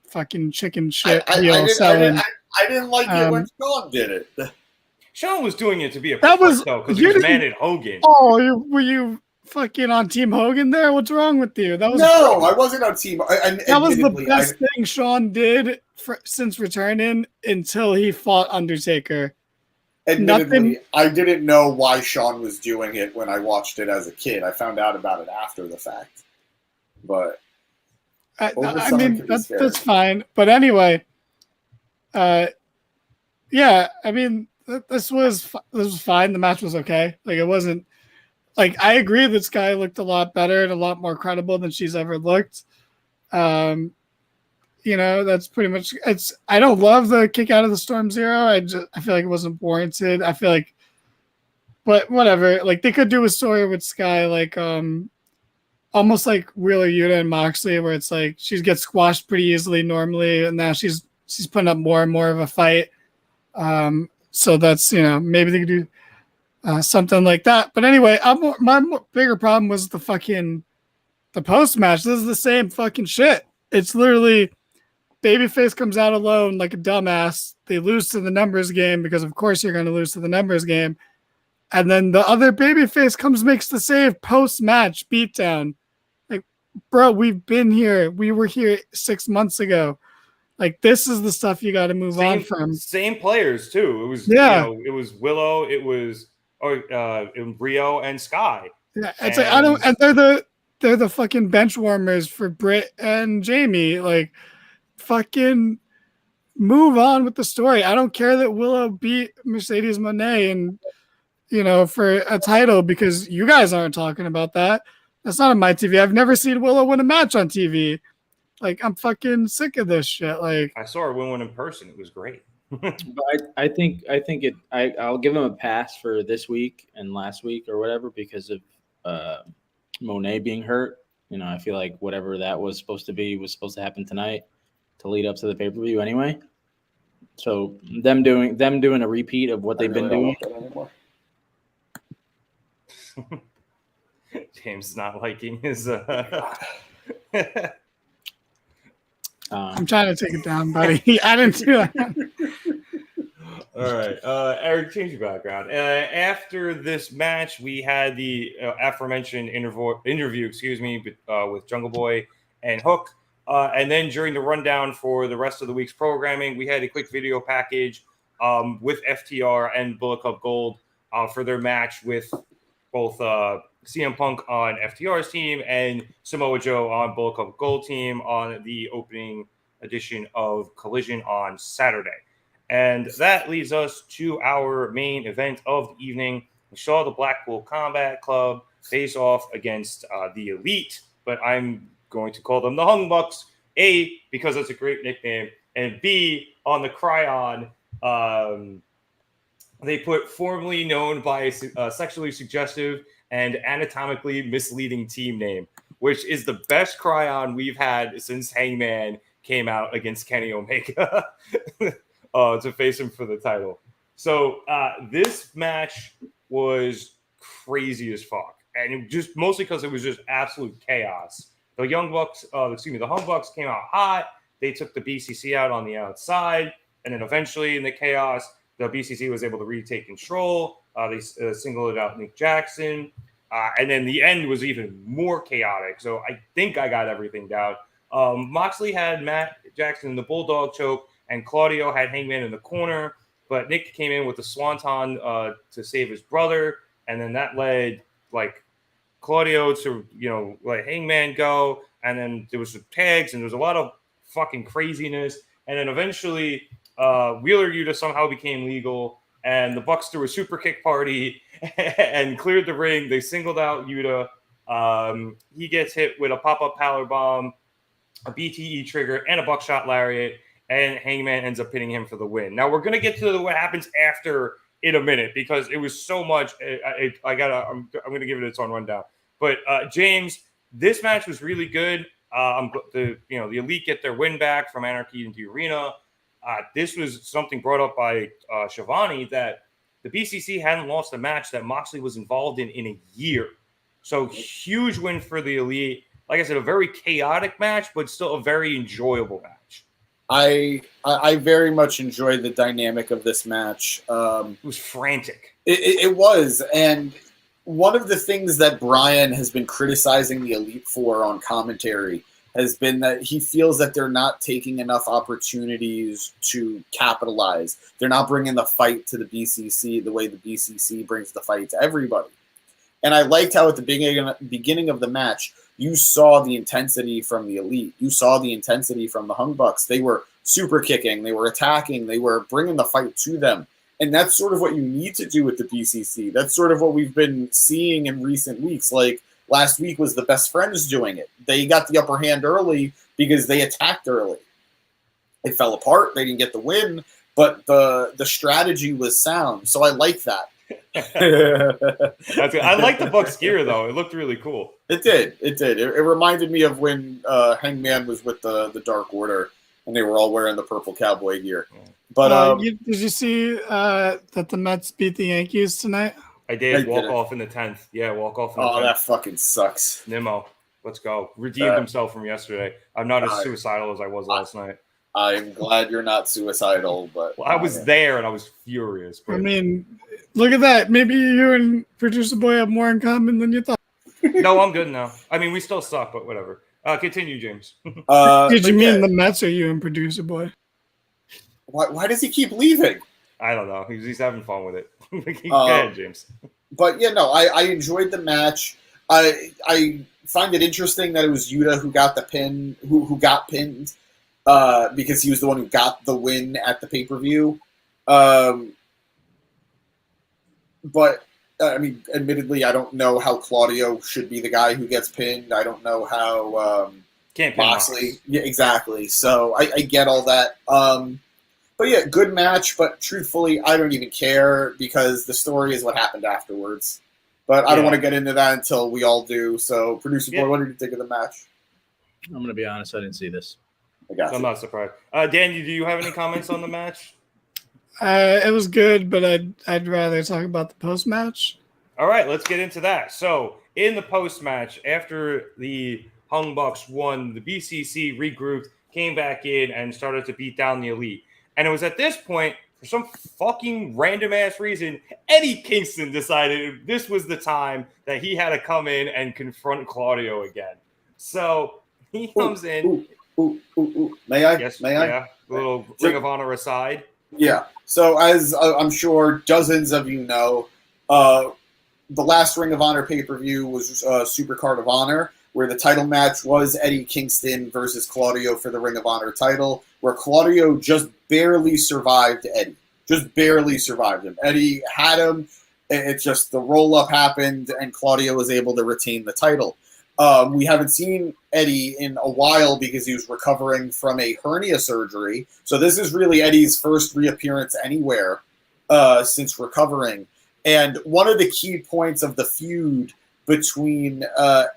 fucking chicken shit. I didn't like it when Sean did it. Sean was doing it to be a that was though, because he was mad at Hogan. Oh, were you fucking on Team Hogan there? What's wrong with you? I wasn't on Team. That was the best thing Sean did since returning until he fought Undertaker. Admittedly, I didn't know why Sean was doing it when I watched it as a kid. I found out about it after the fact. But I mean, that's fine. But anyway, yeah, I mean, this was fine. The match was okay. Like, it wasn't like, I agree that Sky looked a lot better and a lot more credible than she's ever looked. That's pretty much it's. I don't love the kick out of the Storm Zero. I feel like it wasn't warranted. I feel like, but whatever. Like, they could do a story with Sky, like almost like Wheeler Yuta and Moxley, where it's like she gets squashed pretty easily normally, and now she's putting up more and more of a fight. So that's maybe they could do something like that. But anyway, my bigger problem was the post match. This is the same fucking shit. It's literally. Babyface comes out alone like a dumbass. They lose to the numbers game because, of course, you're going to lose to the numbers game. And then the other babyface makes the save post-match beatdown. Like, bro, we've been here. We were here 6 months ago. Like this is the stuff you got to move on from. Same players too. It was it was Willow, it was Rio and Sky. Yeah, it's like I don't, and they're the fucking bench warmers for Britt and Jamie. Like, fucking move on with the story. I don't care that Willow beat Mercedes Moné and for a title because you guys aren't talking about that. That's not on my TV. I've never seen Willow win a match on TV. Like, I'm fucking sick of this shit. Like, I saw her win one in person. It was great. But I think I'll give him a pass for this week and last week or whatever because of Monet being hurt. I feel like whatever that was supposed to happen tonight to lead up to the pay-per-view anyway. So them doing a repeat of what they've been doing. James is not liking his I'm trying to take it down, buddy. I didn't do that. All right, Eric, change your background. After this match, we had the aforementioned interview, with Jungle Boy and Hook. And then during the rundown for the rest of the week's programming, we had a quick video package with FTR and Bullet Club Gold for their match with both CM Punk on FTR's team and Samoa Joe on Bullet Club Gold team on the opening edition of Collision on Saturday. And that leads us to our main event of the evening. We saw the Blackpool Combat Club face off against the Elite, but I'm going to call them the Hung Bucks, A, because that's a great nickname, and B, on the Cryon, they put formerly known by a sexually suggestive and anatomically misleading team name, which is the best Cryon we've had since Hangman came out against Kenny Omega to face him for the title. So this match was crazy as fuck, and it just mostly because it was just absolute chaos. The Hung Bucks came out hot. They took the BCC out on the outside, and then eventually in the chaos, the BCC was able to retake control. They singled out Nick Jackson, and then the end was even more chaotic. So I think I got everything down. Moxley had Matt Jackson in the Bulldog choke, and Claudio had Hangman in the corner. But Nick came in with the Swanton to save his brother, and then that led Claudio to let Hangman go, and then there was some tags, and there was a lot of fucking craziness, and then eventually Wheeler Yuta somehow became legal, and the Bucks threw a super kick party and cleared the ring. They singled out Yuta. He gets hit with a pop-up power bomb, a BTE trigger, and a buckshot lariat, and Hangman ends up pinning him for the win. Now we're gonna get to what happens after in a minute because it was so much. I'm gonna give it its own rundown. But James, this match was really good. The Elite get their win back from Anarchy in the Arena. This was something brought up by Shivani that the BCC hadn't lost a match that Moxley was involved in a year. So huge win for the Elite. Like I said, a very chaotic match, but still a very enjoyable match. I very much enjoyed the dynamic of this match. It was frantic. It was. And one of the things that Brian has been criticizing the Elite for on commentary has been that he feels that they're not taking enough opportunities to capitalize. They're not bringing the fight to the BCC the way the BCC brings the fight to everybody. And I liked how at the beginning of the match, you saw the intensity from the Elite. You saw the intensity from the Hung Bucks. They were super kicking. They were attacking. They were bringing the fight to them. And that's sort of what you need to do with the BCC. That's sort of what we've been seeing in recent weeks. Like last week was the Best Friends doing it. They got the upper hand early because they attacked early. It fell apart. They didn't get the win, but the strategy was sound. So I like that. That's good. I like the Bucks gear though. It looked really cool. It did. It reminded me of when Hangman was with the Dark Order and they were all wearing the purple cowboy gear. But did you see that the Mets beat the Yankees tonight? I did. Walk off in the 10th. Yeah, walk off in the 10th. Oh, that fucking sucks. Nimmo, let's go. Redeemed himself from yesterday. I'm not as suicidal as I was last night. I'm glad you're not suicidal, but I was there and I was furious. But... I mean, look at that. Maybe you and Producer Boy have more in common than you thought. No, I'm good now. I mean, we still suck, but whatever. Continue, James. Did you but mean yeah, the Mets or you and producer boy? why does he keep leaving? I don't know. He's having fun with it. Go Um, ahead, James. But yeah, no, I enjoyed the match. I find it interesting that it was Yuta who got the pin, who got pinned, because he was the one who got the win at the pay-per-view. But I mean, admittedly, I don't know how Claudio should be the guy who gets pinned. I don't know how Can't pin Moxley. Mox. Yeah, exactly. So I get all that. But yeah, good match. But truthfully, I don't even care because the story is what happened afterwards. But I don't want to get into that until we all do. So, producer boy, what did you think of the match? I'm going to be honest. I didn't see this. I got I'm you. not surprised. Dan, do you have any comments on the match? It was good, but I'd rather talk about the post match. All right, let's get into that. So, in the post match, after the Hung Bucks won, the BCC regrouped, came back in, and started to beat down the Elite. And it was at this point, for some fucking random ass reason, Eddie Kingston decided this was the time that he had to come in and confront Claudio again. So he comes in. May I? Yes, May I? yeah. A little Ring of Honor aside. Yeah. So as I'm sure dozens of you know, the last Ring of Honor pay-per-view was Super Card of Honor, where the title match was Eddie Kingston versus Claudio for the Ring of Honor title, where Claudio just barely survived Eddie. Just barely survived him. Eddie had him. It's just the roll-up happened, and Claudio was able to retain the title. We haven't seen Eddie in a while because he was recovering from a hernia surgery. So this is really Eddie's first reappearance anywhere since recovering. And one of the key points of the feud between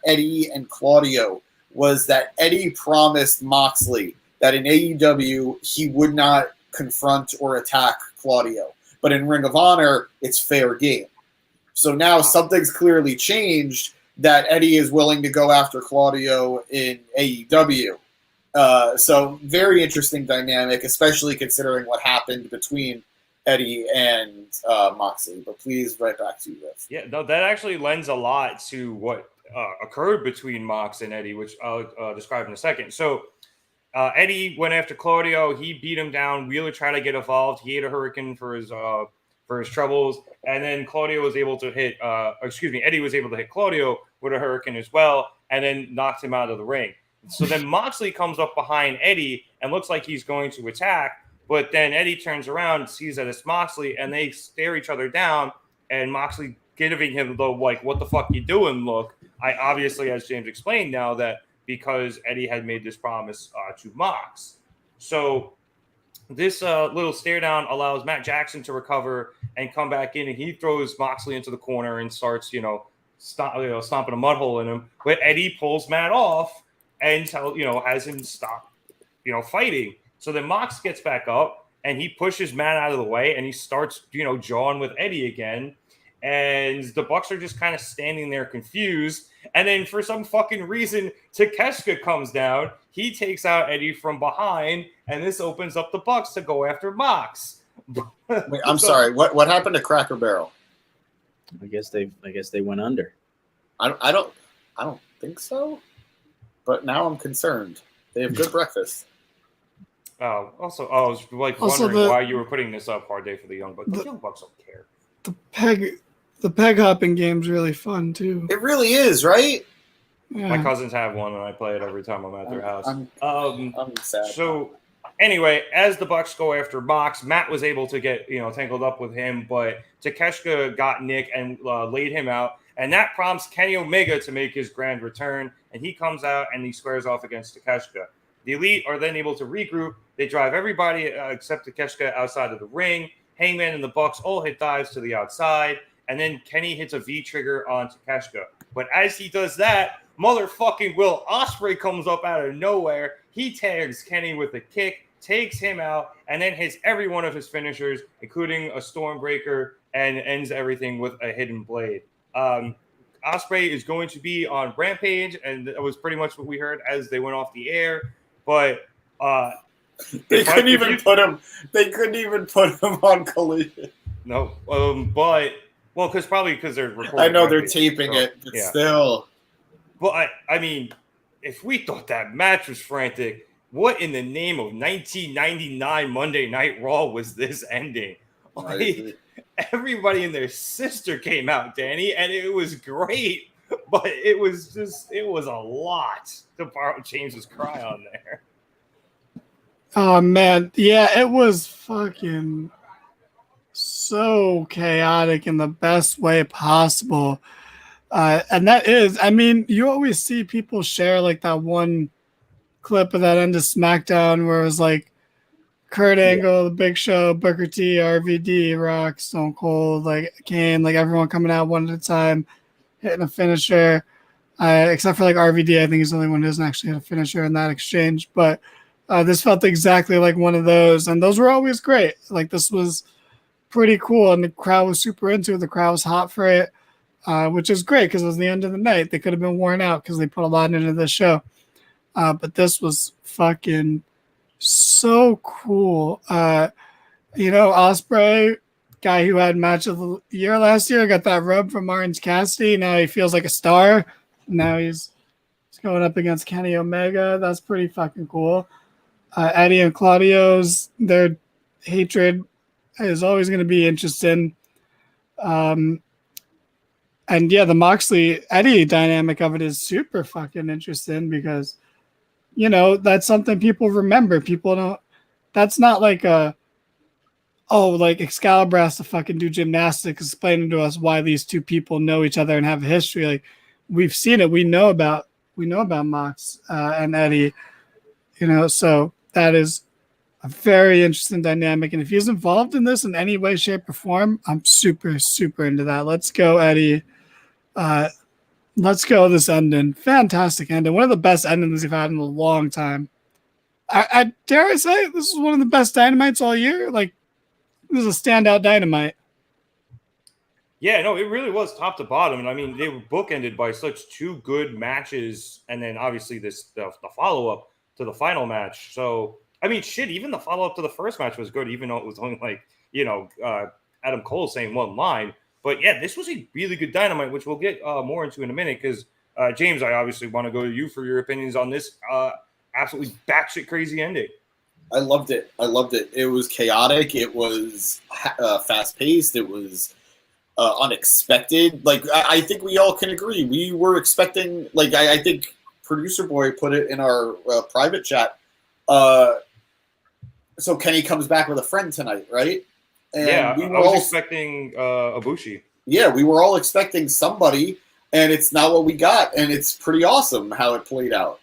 Eddie and Claudio was that Eddie promised Moxley that in AEW he would not confront or attack Claudio. But in Ring of Honor, it's fair game. So now something's clearly changed that Eddie is willing to go after Claudio in AEW. So very interesting dynamic, especially considering what happened between Eddie and Moxley. But please, right back to you, Riff. Yeah, no, that actually lends a lot to what occurred between Mox and Eddie, which I'll describe in a second. So Eddie went after Claudio. He beat him down. Wheeler tried to get involved. He ate a hurricane for his troubles. And then Claudio was able to hit, Eddie was able to hit Claudio with a hurricane as well, and then knocked him out of the ring. So then Moxley comes up behind Eddie and looks like he's going to attack, but then Eddie turns around, sees that it's Moxley, and they stare each other down, and Moxley giving him the, like, what the fuck you doing look. I obviously, as James explained now, that because Eddie had made this promise to Mox. So this little stare down allows Matt Jackson to recover and come back in, and he throws Moxley into the corner and starts, stomping a mud hole in him. But Eddie pulls Matt off and has him stop, fighting. So then Mox gets back up and he pushes Matt out of the way and he starts, jawing with Eddie again. And the Bucks are just kind of standing there confused. And then for some fucking reason, Takeshita comes down. He takes out Eddie from behind, and this opens up the Bucks to go after Mox. Wait, I'm sorry. What happened to Cracker Barrel? I guess they went under. I don't think so. But now I'm concerned. They have good breakfast. I was wondering why you were putting this up hard day for the Young Bucks. The Young Bucks don't care. The peg hopping game's really fun too. It really is, right? Yeah. My cousins have one, and I play it every time I'm at their house. I'm sad. So anyway, as the Bucks go after Mox, Matt was able to get tangled up with him, but Takeshita got Nick and laid him out, and that prompts Kenny Omega to make his grand return, and he comes out and he squares off against Takeshita. The Elite are then able to regroup. They drive everybody except Takeshita outside of the ring. Hangman and the Bucks all hit dives to the outside, and then Kenny hits a V-trigger on Takeshita. But as he does that, motherfucking Will Ospreay comes up out of nowhere. He tags Kenny with a kick, takes him out, and then hits every one of his finishers, including a Stormbreaker, and ends everything with a hidden blade. Ospreay is going to be on Rampage, and that was pretty much what we heard as they went off the air. But they couldn't even put him on Collision. No, because they're recording. I know Rampage, they're taping it, but still. Well, I mean, if we thought that match was frantic, what in the name of 1999 Monday Night Raw was this ending? Like, everybody and their sister came out, Danny, and it was great, but it was a lot to borrow James's cry on there. Oh man, yeah, it was fucking so chaotic in the best way possible. And that is, I mean, you always see people share like that one clip of that end of SmackDown where it was like Kurt Angle, The Big Show, Booker T, RVD, Rock, Stone Cold, like Kane, like everyone coming out one at a time, hitting a finisher. Except for like RVD, I think he's the only one who doesn't actually hit a finisher in that exchange. But this felt exactly like one of those, and those were always great. Like this was pretty cool, and the crowd was super into it. The crowd was hot for it, which is great because it was the end of the night. They could have been worn out because they put a lot into the show. But this was fucking so cool. Ospreay, guy who had match of the year last year, got that rub from Orange Cassidy. Now he feels like a star. Now he's going up against Kenny Omega. That's pretty fucking cool. Eddie and Claudio's, their hatred is always going to be interesting. And yeah, the Moxley Eddie dynamic of it is super fucking interesting because, that's something people remember. People don't, that's not like like Excalibur has to fucking do gymnastics explaining to us why these two people know each other and have a history. Like we've seen it. We know about Mox and Eddie, so that is a very interesting dynamic. And if he's involved in this in any way, shape, or form, I'm super, super into that. Let's go, Eddie. Let's go this ending. Fantastic ending. One of the best endings we've had in a long time. I dare I say this is one of the best Dynamites all year. Like, this is a standout Dynamite. Yeah, no, it really was top to bottom. And I mean, they were bookended by such two good matches. And then obviously the follow-up to the final match. So, I mean, shit, even the follow-up to the first match was good, even though it was only like, Adam Cole saying one line. But yeah, this was a really good Dynamite, which we'll get more into in a minute because, James, I obviously want to go to you for your opinions on this absolutely batshit crazy ending. I loved it. It was chaotic. It was fast-paced. It was unexpected. Like, I think we all can agree. We were expecting, like, I think Producer Boy put it in our private chat. So Kenny comes back with a friend tonight, right? And yeah, we were I was all expecting Ibushi. Yeah, we were all expecting somebody, and it's not what we got, and it's pretty awesome how it played out.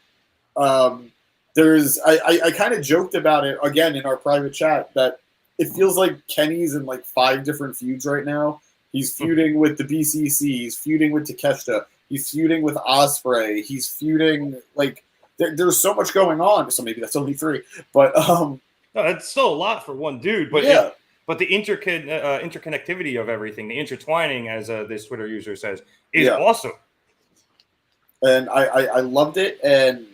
I kind of joked about it, again, in our private chat, that it feels like Kenny's in like 5 different feuds right now. He's feuding with the BCC, he's feuding with Takeshita, he's feuding with Ospreay, he's feuding, like, there's so much going on, so maybe that's only 3, but... No, that's still a lot for one dude, but yeah. But the interconnectivity of everything, the intertwining, as this Twitter user says, is awesome. And I loved it, and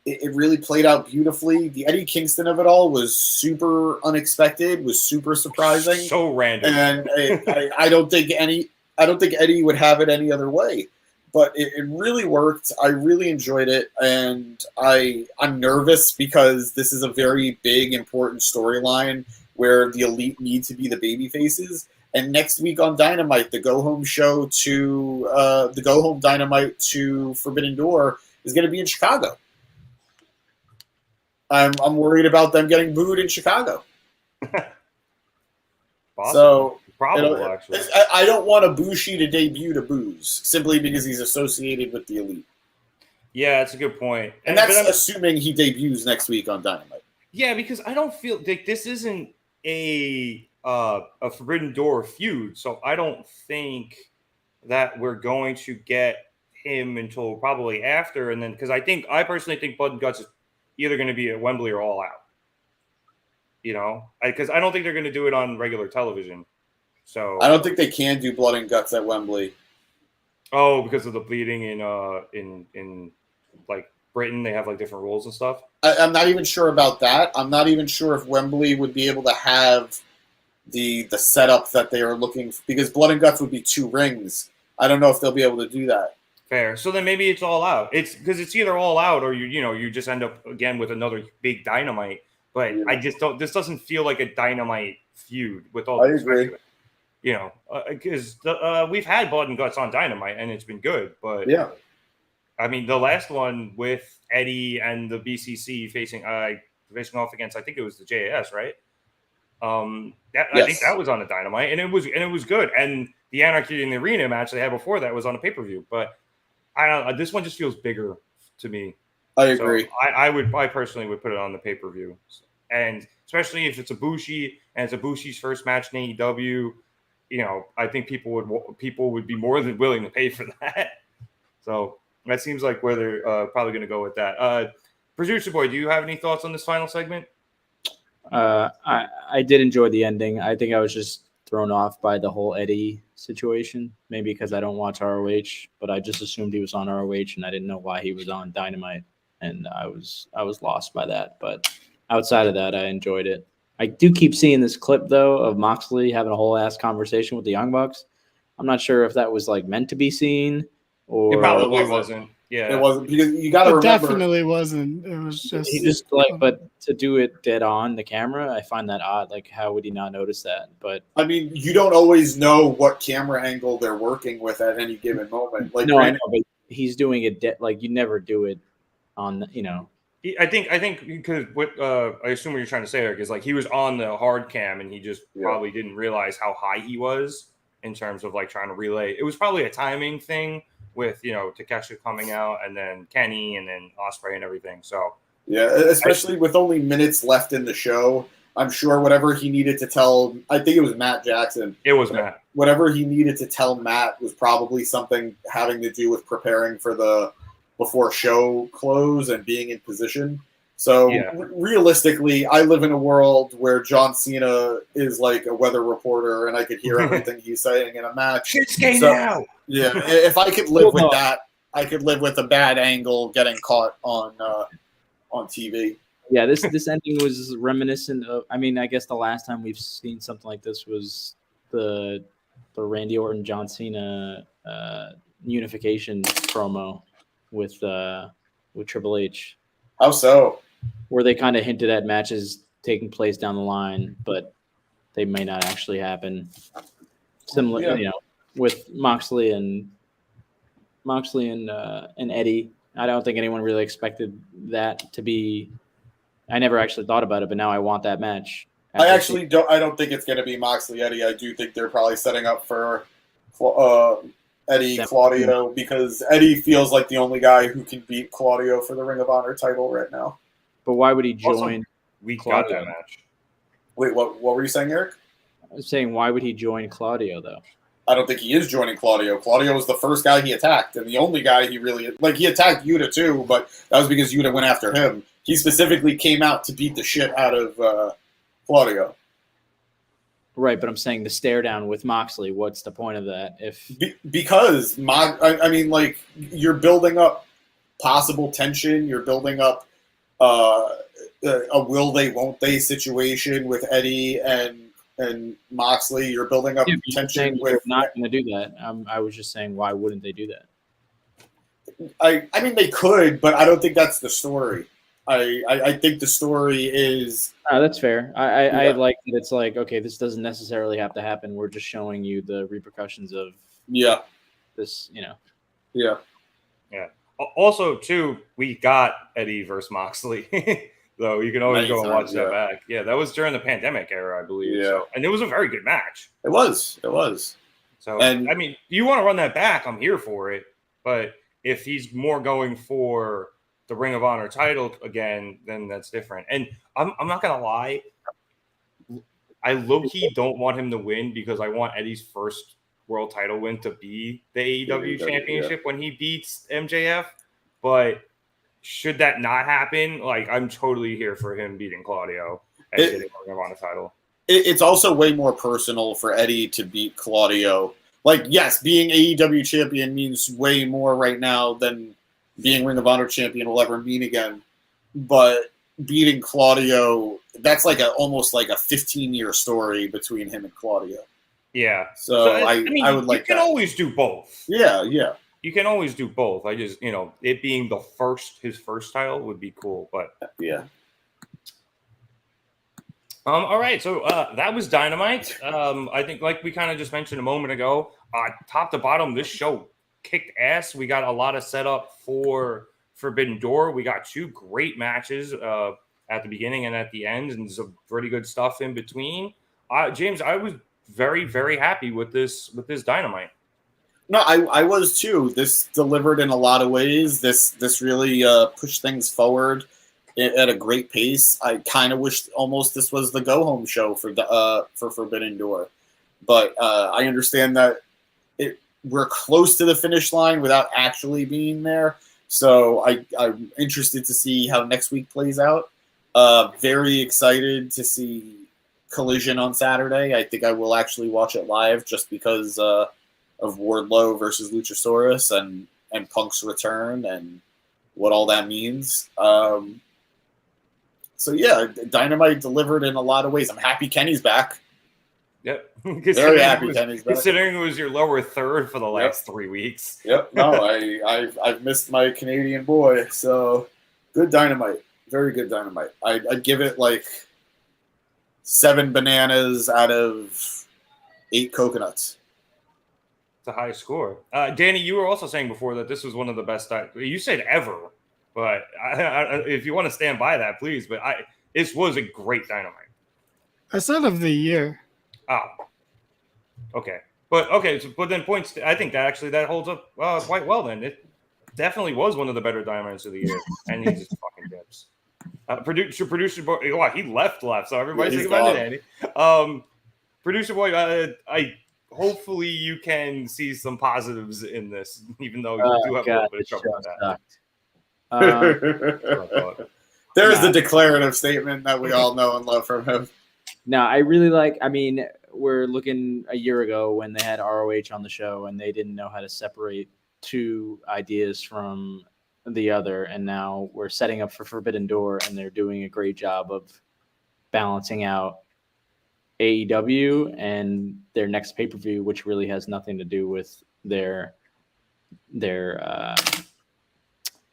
it really played out beautifully. The Eddie Kingston of it all was super unexpected, was super surprising, so random. And I don't think Eddie would have it any other way. But it really worked. I really enjoyed it, and I'm nervous because this is a very big, important storyline where the Elite need to be the baby faces. And next week on Dynamite, the go-home Dynamite to Forbidden Door is going to be in Chicago. I'm worried about them getting booed in Chicago. So probable, actually. I don't want Ibushi to debut to booze simply because he's associated with the Elite. Yeah, that's a good point. And that's assuming he debuts next week on Dynamite. Yeah, because I don't feel like this isn't a Forbidden Door feud, so I don't think that we're going to get him until probably after, and then because I personally think Blood and Guts is either going to be at Wembley or All Out. Because I don't think they're going to do it on regular television. So I don't think they can do Blood and Guts at Wembley. Oh, because of the bleeding in like Britain, they have like different rules and stuff. I'm not even sure about that. I'm not even sure if Wembley would be able to have the setup that they are looking for, because Blood and Guts would be 2 rings. I don't know if they'll be able to do that. Fair. So then maybe it's all out. It's because it's either all out or you just end up again with another big Dynamite. But Yeah. I just don't. This doesn't feel like a Dynamite feud with all. I agree. Because we've had Blood and Guts on Dynamite and it's been good. But Yeah. I mean, the last one with Eddie and the BCC facing off against, I think it was the JAS, right? I think that was on a Dynamite, and it was good. And the Anarchy in the Arena match they had before that was on a pay-per-view. But I don't know. This one just feels bigger to me. I agree. So I personally would put it on the pay-per-view, and especially if it's Ibushi and it's Ibushi's first match in AEW. I think people would be more than willing to pay for that. So that seems like where they're probably going to go with that. Producer Boy, do you have any thoughts on this final segment? I did enjoy the ending. I think I was just thrown off by the whole Eddie situation, maybe because I don't watch ROH, but I just assumed he was on ROH and I didn't know why he was on Dynamite, and I was lost by that. But outside of that, I enjoyed it. I do keep seeing this clip though of Moxley having a whole ass conversation with the Young Bucks. I'm not sure if that was like meant to be seen or It probably wasn't. Yeah, It wasn't, because you got to It remember. definitely wasn't. It was just. he just but to do it dead on the camera, I find that odd. Like, how would he not notice that? But I mean, you don't always know what camera angle they're working with at any given moment. Like, no, I know, but he's doing it like you never do it on. I think because what I assume what you're trying to say, Eric, is like he was on the hard cam and he just probably didn't realize how high he was in terms of like trying to relay. It was probably a timing thing with Takeshi coming out and then Kenny and then Ospreay and everything. So yeah, especially with only minutes left in the show, I'm sure whatever he needed to tell, I think it was Matt Jackson. It was Matt. Whatever he needed to tell Matt was probably something having to do with preparing for the before show close and being in position. So realistically, I live in a world where John Cena is like a weather reporter and I could hear everything he's saying in a match. Shit's getting out. Yeah, if I could live with that, I could live with a bad angle getting caught on TV. Yeah, this ending was reminiscent of. I mean, I guess the last time we've seen something like this was the Randy Orton John Cena unification promo with Triple H. How so? Where they kind of hinted at matches taking place down the line, but they may not actually happen. Similar, with Moxley and Eddie. I don't think anyone really expected that to be. I never actually thought about it, but now I want that match. I don't think it's going to be Moxley Eddie. I do think they're probably setting up for Eddie Claudio, because Eddie feels like the only guy who can beat Claudio for the Ring of Honor title right now. But why would he join? We Claudio? got that match. Wait, what were you saying, Eric? I was saying, why would he join Claudio though? I don't think he is joining Claudio. Claudio was the first guy he attacked, and the only guy he really he attacked Yuta too, but that was because Yuta went after him. He specifically came out to beat the shit out of Claudio. Right, but I'm saying the stare down with Moxley. What's the point of that? Because you're building up possible tension. You're building up a will they, won't they situation with Eddie and Moxley. You're building up tension with. They're not going to do that. I was just saying, why wouldn't they do that? I mean, they could, but I don't think that's the story. I think the story is. That's fair. I like that it's like, okay, this doesn't necessarily have to happen. We're just showing you the repercussions of this, Yeah. Also, too, we got Eddie versus Moxley. Though you can always go and watch that back. Yeah, that was during the pandemic era, I believe. Yeah. So, and it was a very good match. It was. So, I mean, you want to run that back, I'm here for it. But if he's more going for the Ring of Honor title again, then that's different. And I'm not going to lie. I low-key don't want him to win because I want Eddie's first world title win to be the AEW championship when he beats MJF. But should that not happen, like, I'm totally here for him beating Claudio and getting the Ring of Honor title. It's also way more personal for Eddie to beat Claudio. Like, yes, being AEW champion means way more right now than being Ring of Honor champion will ever mean again. But beating Claudio, that's like almost like a 15-year story between him and Claudio. Yeah. So I would like that. You can always do both. Yeah. You can always do both. I just, it being his first title would be cool. But yeah. All right. So that was Dynamite. I think, like we kind of just mentioned a moment ago, top to bottom, this show kicked ass. We got a lot of setup for Forbidden Door. We got 2 great matches at the beginning and at the end, and some pretty good stuff in between. James, I was very, very happy with this Dynamite. No, I was too. This delivered in a lot of ways. This really pushed things forward at a great pace. I kind of wish almost this was the go home show for Forbidden Door, but I understand that we're close to the finish line without actually being there. So I'm interested to see how next week plays out. Very excited to see Collision on Saturday. I think I will actually watch it live just because of Wardlow versus Luchasaurus and Punk's return and what all that means. So yeah, Dynamite delivered in a lot of ways. I'm happy Kenny's back. Yep. Very happy Kenny's back. Considering it was your lower third for the last 3 weeks. Yep. No, I've missed my Canadian boy. So good Dynamite. Very good Dynamite. I'd give it like 7 bananas out of 8 coconuts. It's a high score. Danny, you were also saying before that this was one of the best. You said ever, but if you want to stand by that, please. But this was a great Dynamite. I said of the year. Oh, okay. But then points. I think that holds up quite well. Then it definitely was one of the better Dynamites of the year, and he just fucking dips. Producer boy, he left. So everybody's thinking about it, Andy. Producer boy, I hopefully you can see some positives in this, even though you do have a little bit of trouble with that. There's the declarative statement that we all know and love from him. No, I really like. I mean, we're looking a year ago when they had ROH on the show and they didn't know how to separate 2 ideas from the other, and now we're setting up for Forbidden Door, and they're doing a great job of balancing out AEW and their next pay-per-view, which really has nothing to do with their AEW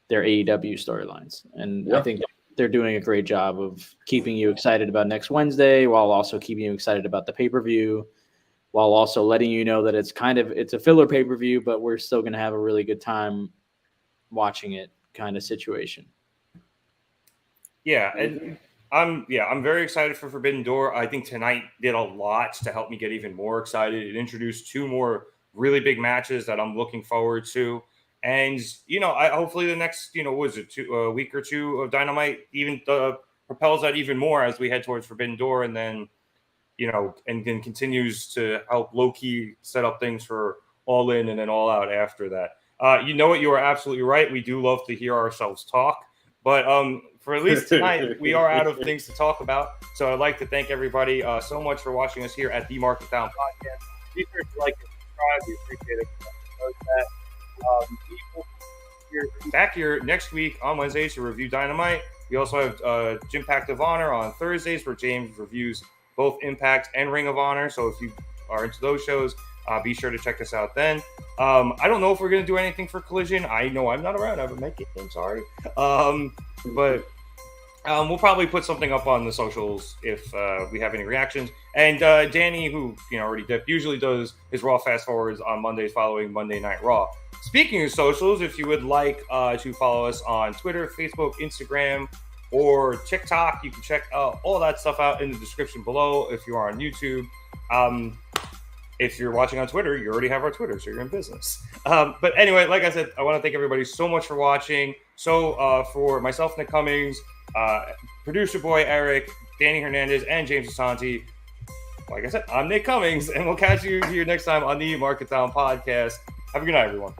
storylines. And I think they're doing a great job of keeping you excited about next Wednesday while also keeping you excited about the pay-per-view, while also letting you know that it's a filler pay-per-view, but we're still going to have a really good time watching it kind of situation. Yeah. And I'm very excited for Forbidden Door. I think tonight did a lot to help me get even more excited. It introduced 2 more really big matches that I'm looking forward to. And, hopefully the next, a week or 2 of Dynamite even propels that even more as we head towards Forbidden Door, and then, and then continues to help low-key set up things for All In and then All Out after that. You are absolutely right. We do love to hear ourselves talk, but for at least tonight, we are out of things to talk about. So I'd like to thank everybody so much for watching us here at the Market Down Podcast. Be sure to like and subscribe. We appreciate it. Back here next week on Wednesdays to review Dynamite. We also have Impact of Honor on Thursdays, where James reviews both Impact and Ring of Honor. So if you are into those shows, be sure to check us out then. I don't know if we're going to do anything for Collision. I know I'm not around. I haven't met it. I'm sorry. But we'll probably put something up on the socials if we have any reactions. And Danny, who already dipped, usually does his Raw fast forwards on Mondays following Monday Night Raw. Speaking of socials, if you would like to follow us on Twitter, Facebook, Instagram, or TikTok, you can check all that stuff out in the description below. If you are on YouTube, if you're watching on Twitter, you already have our Twitter, so you're in business. But anyway, like I said, I want to thank everybody so much for watching. So for myself, Nick Cummings, producer boy Eric, Danny Hernandez, and James Asante, like I said, I'm Nick Cummings, and we'll catch you here next time on the Market Down Podcast. Have a good night, everyone.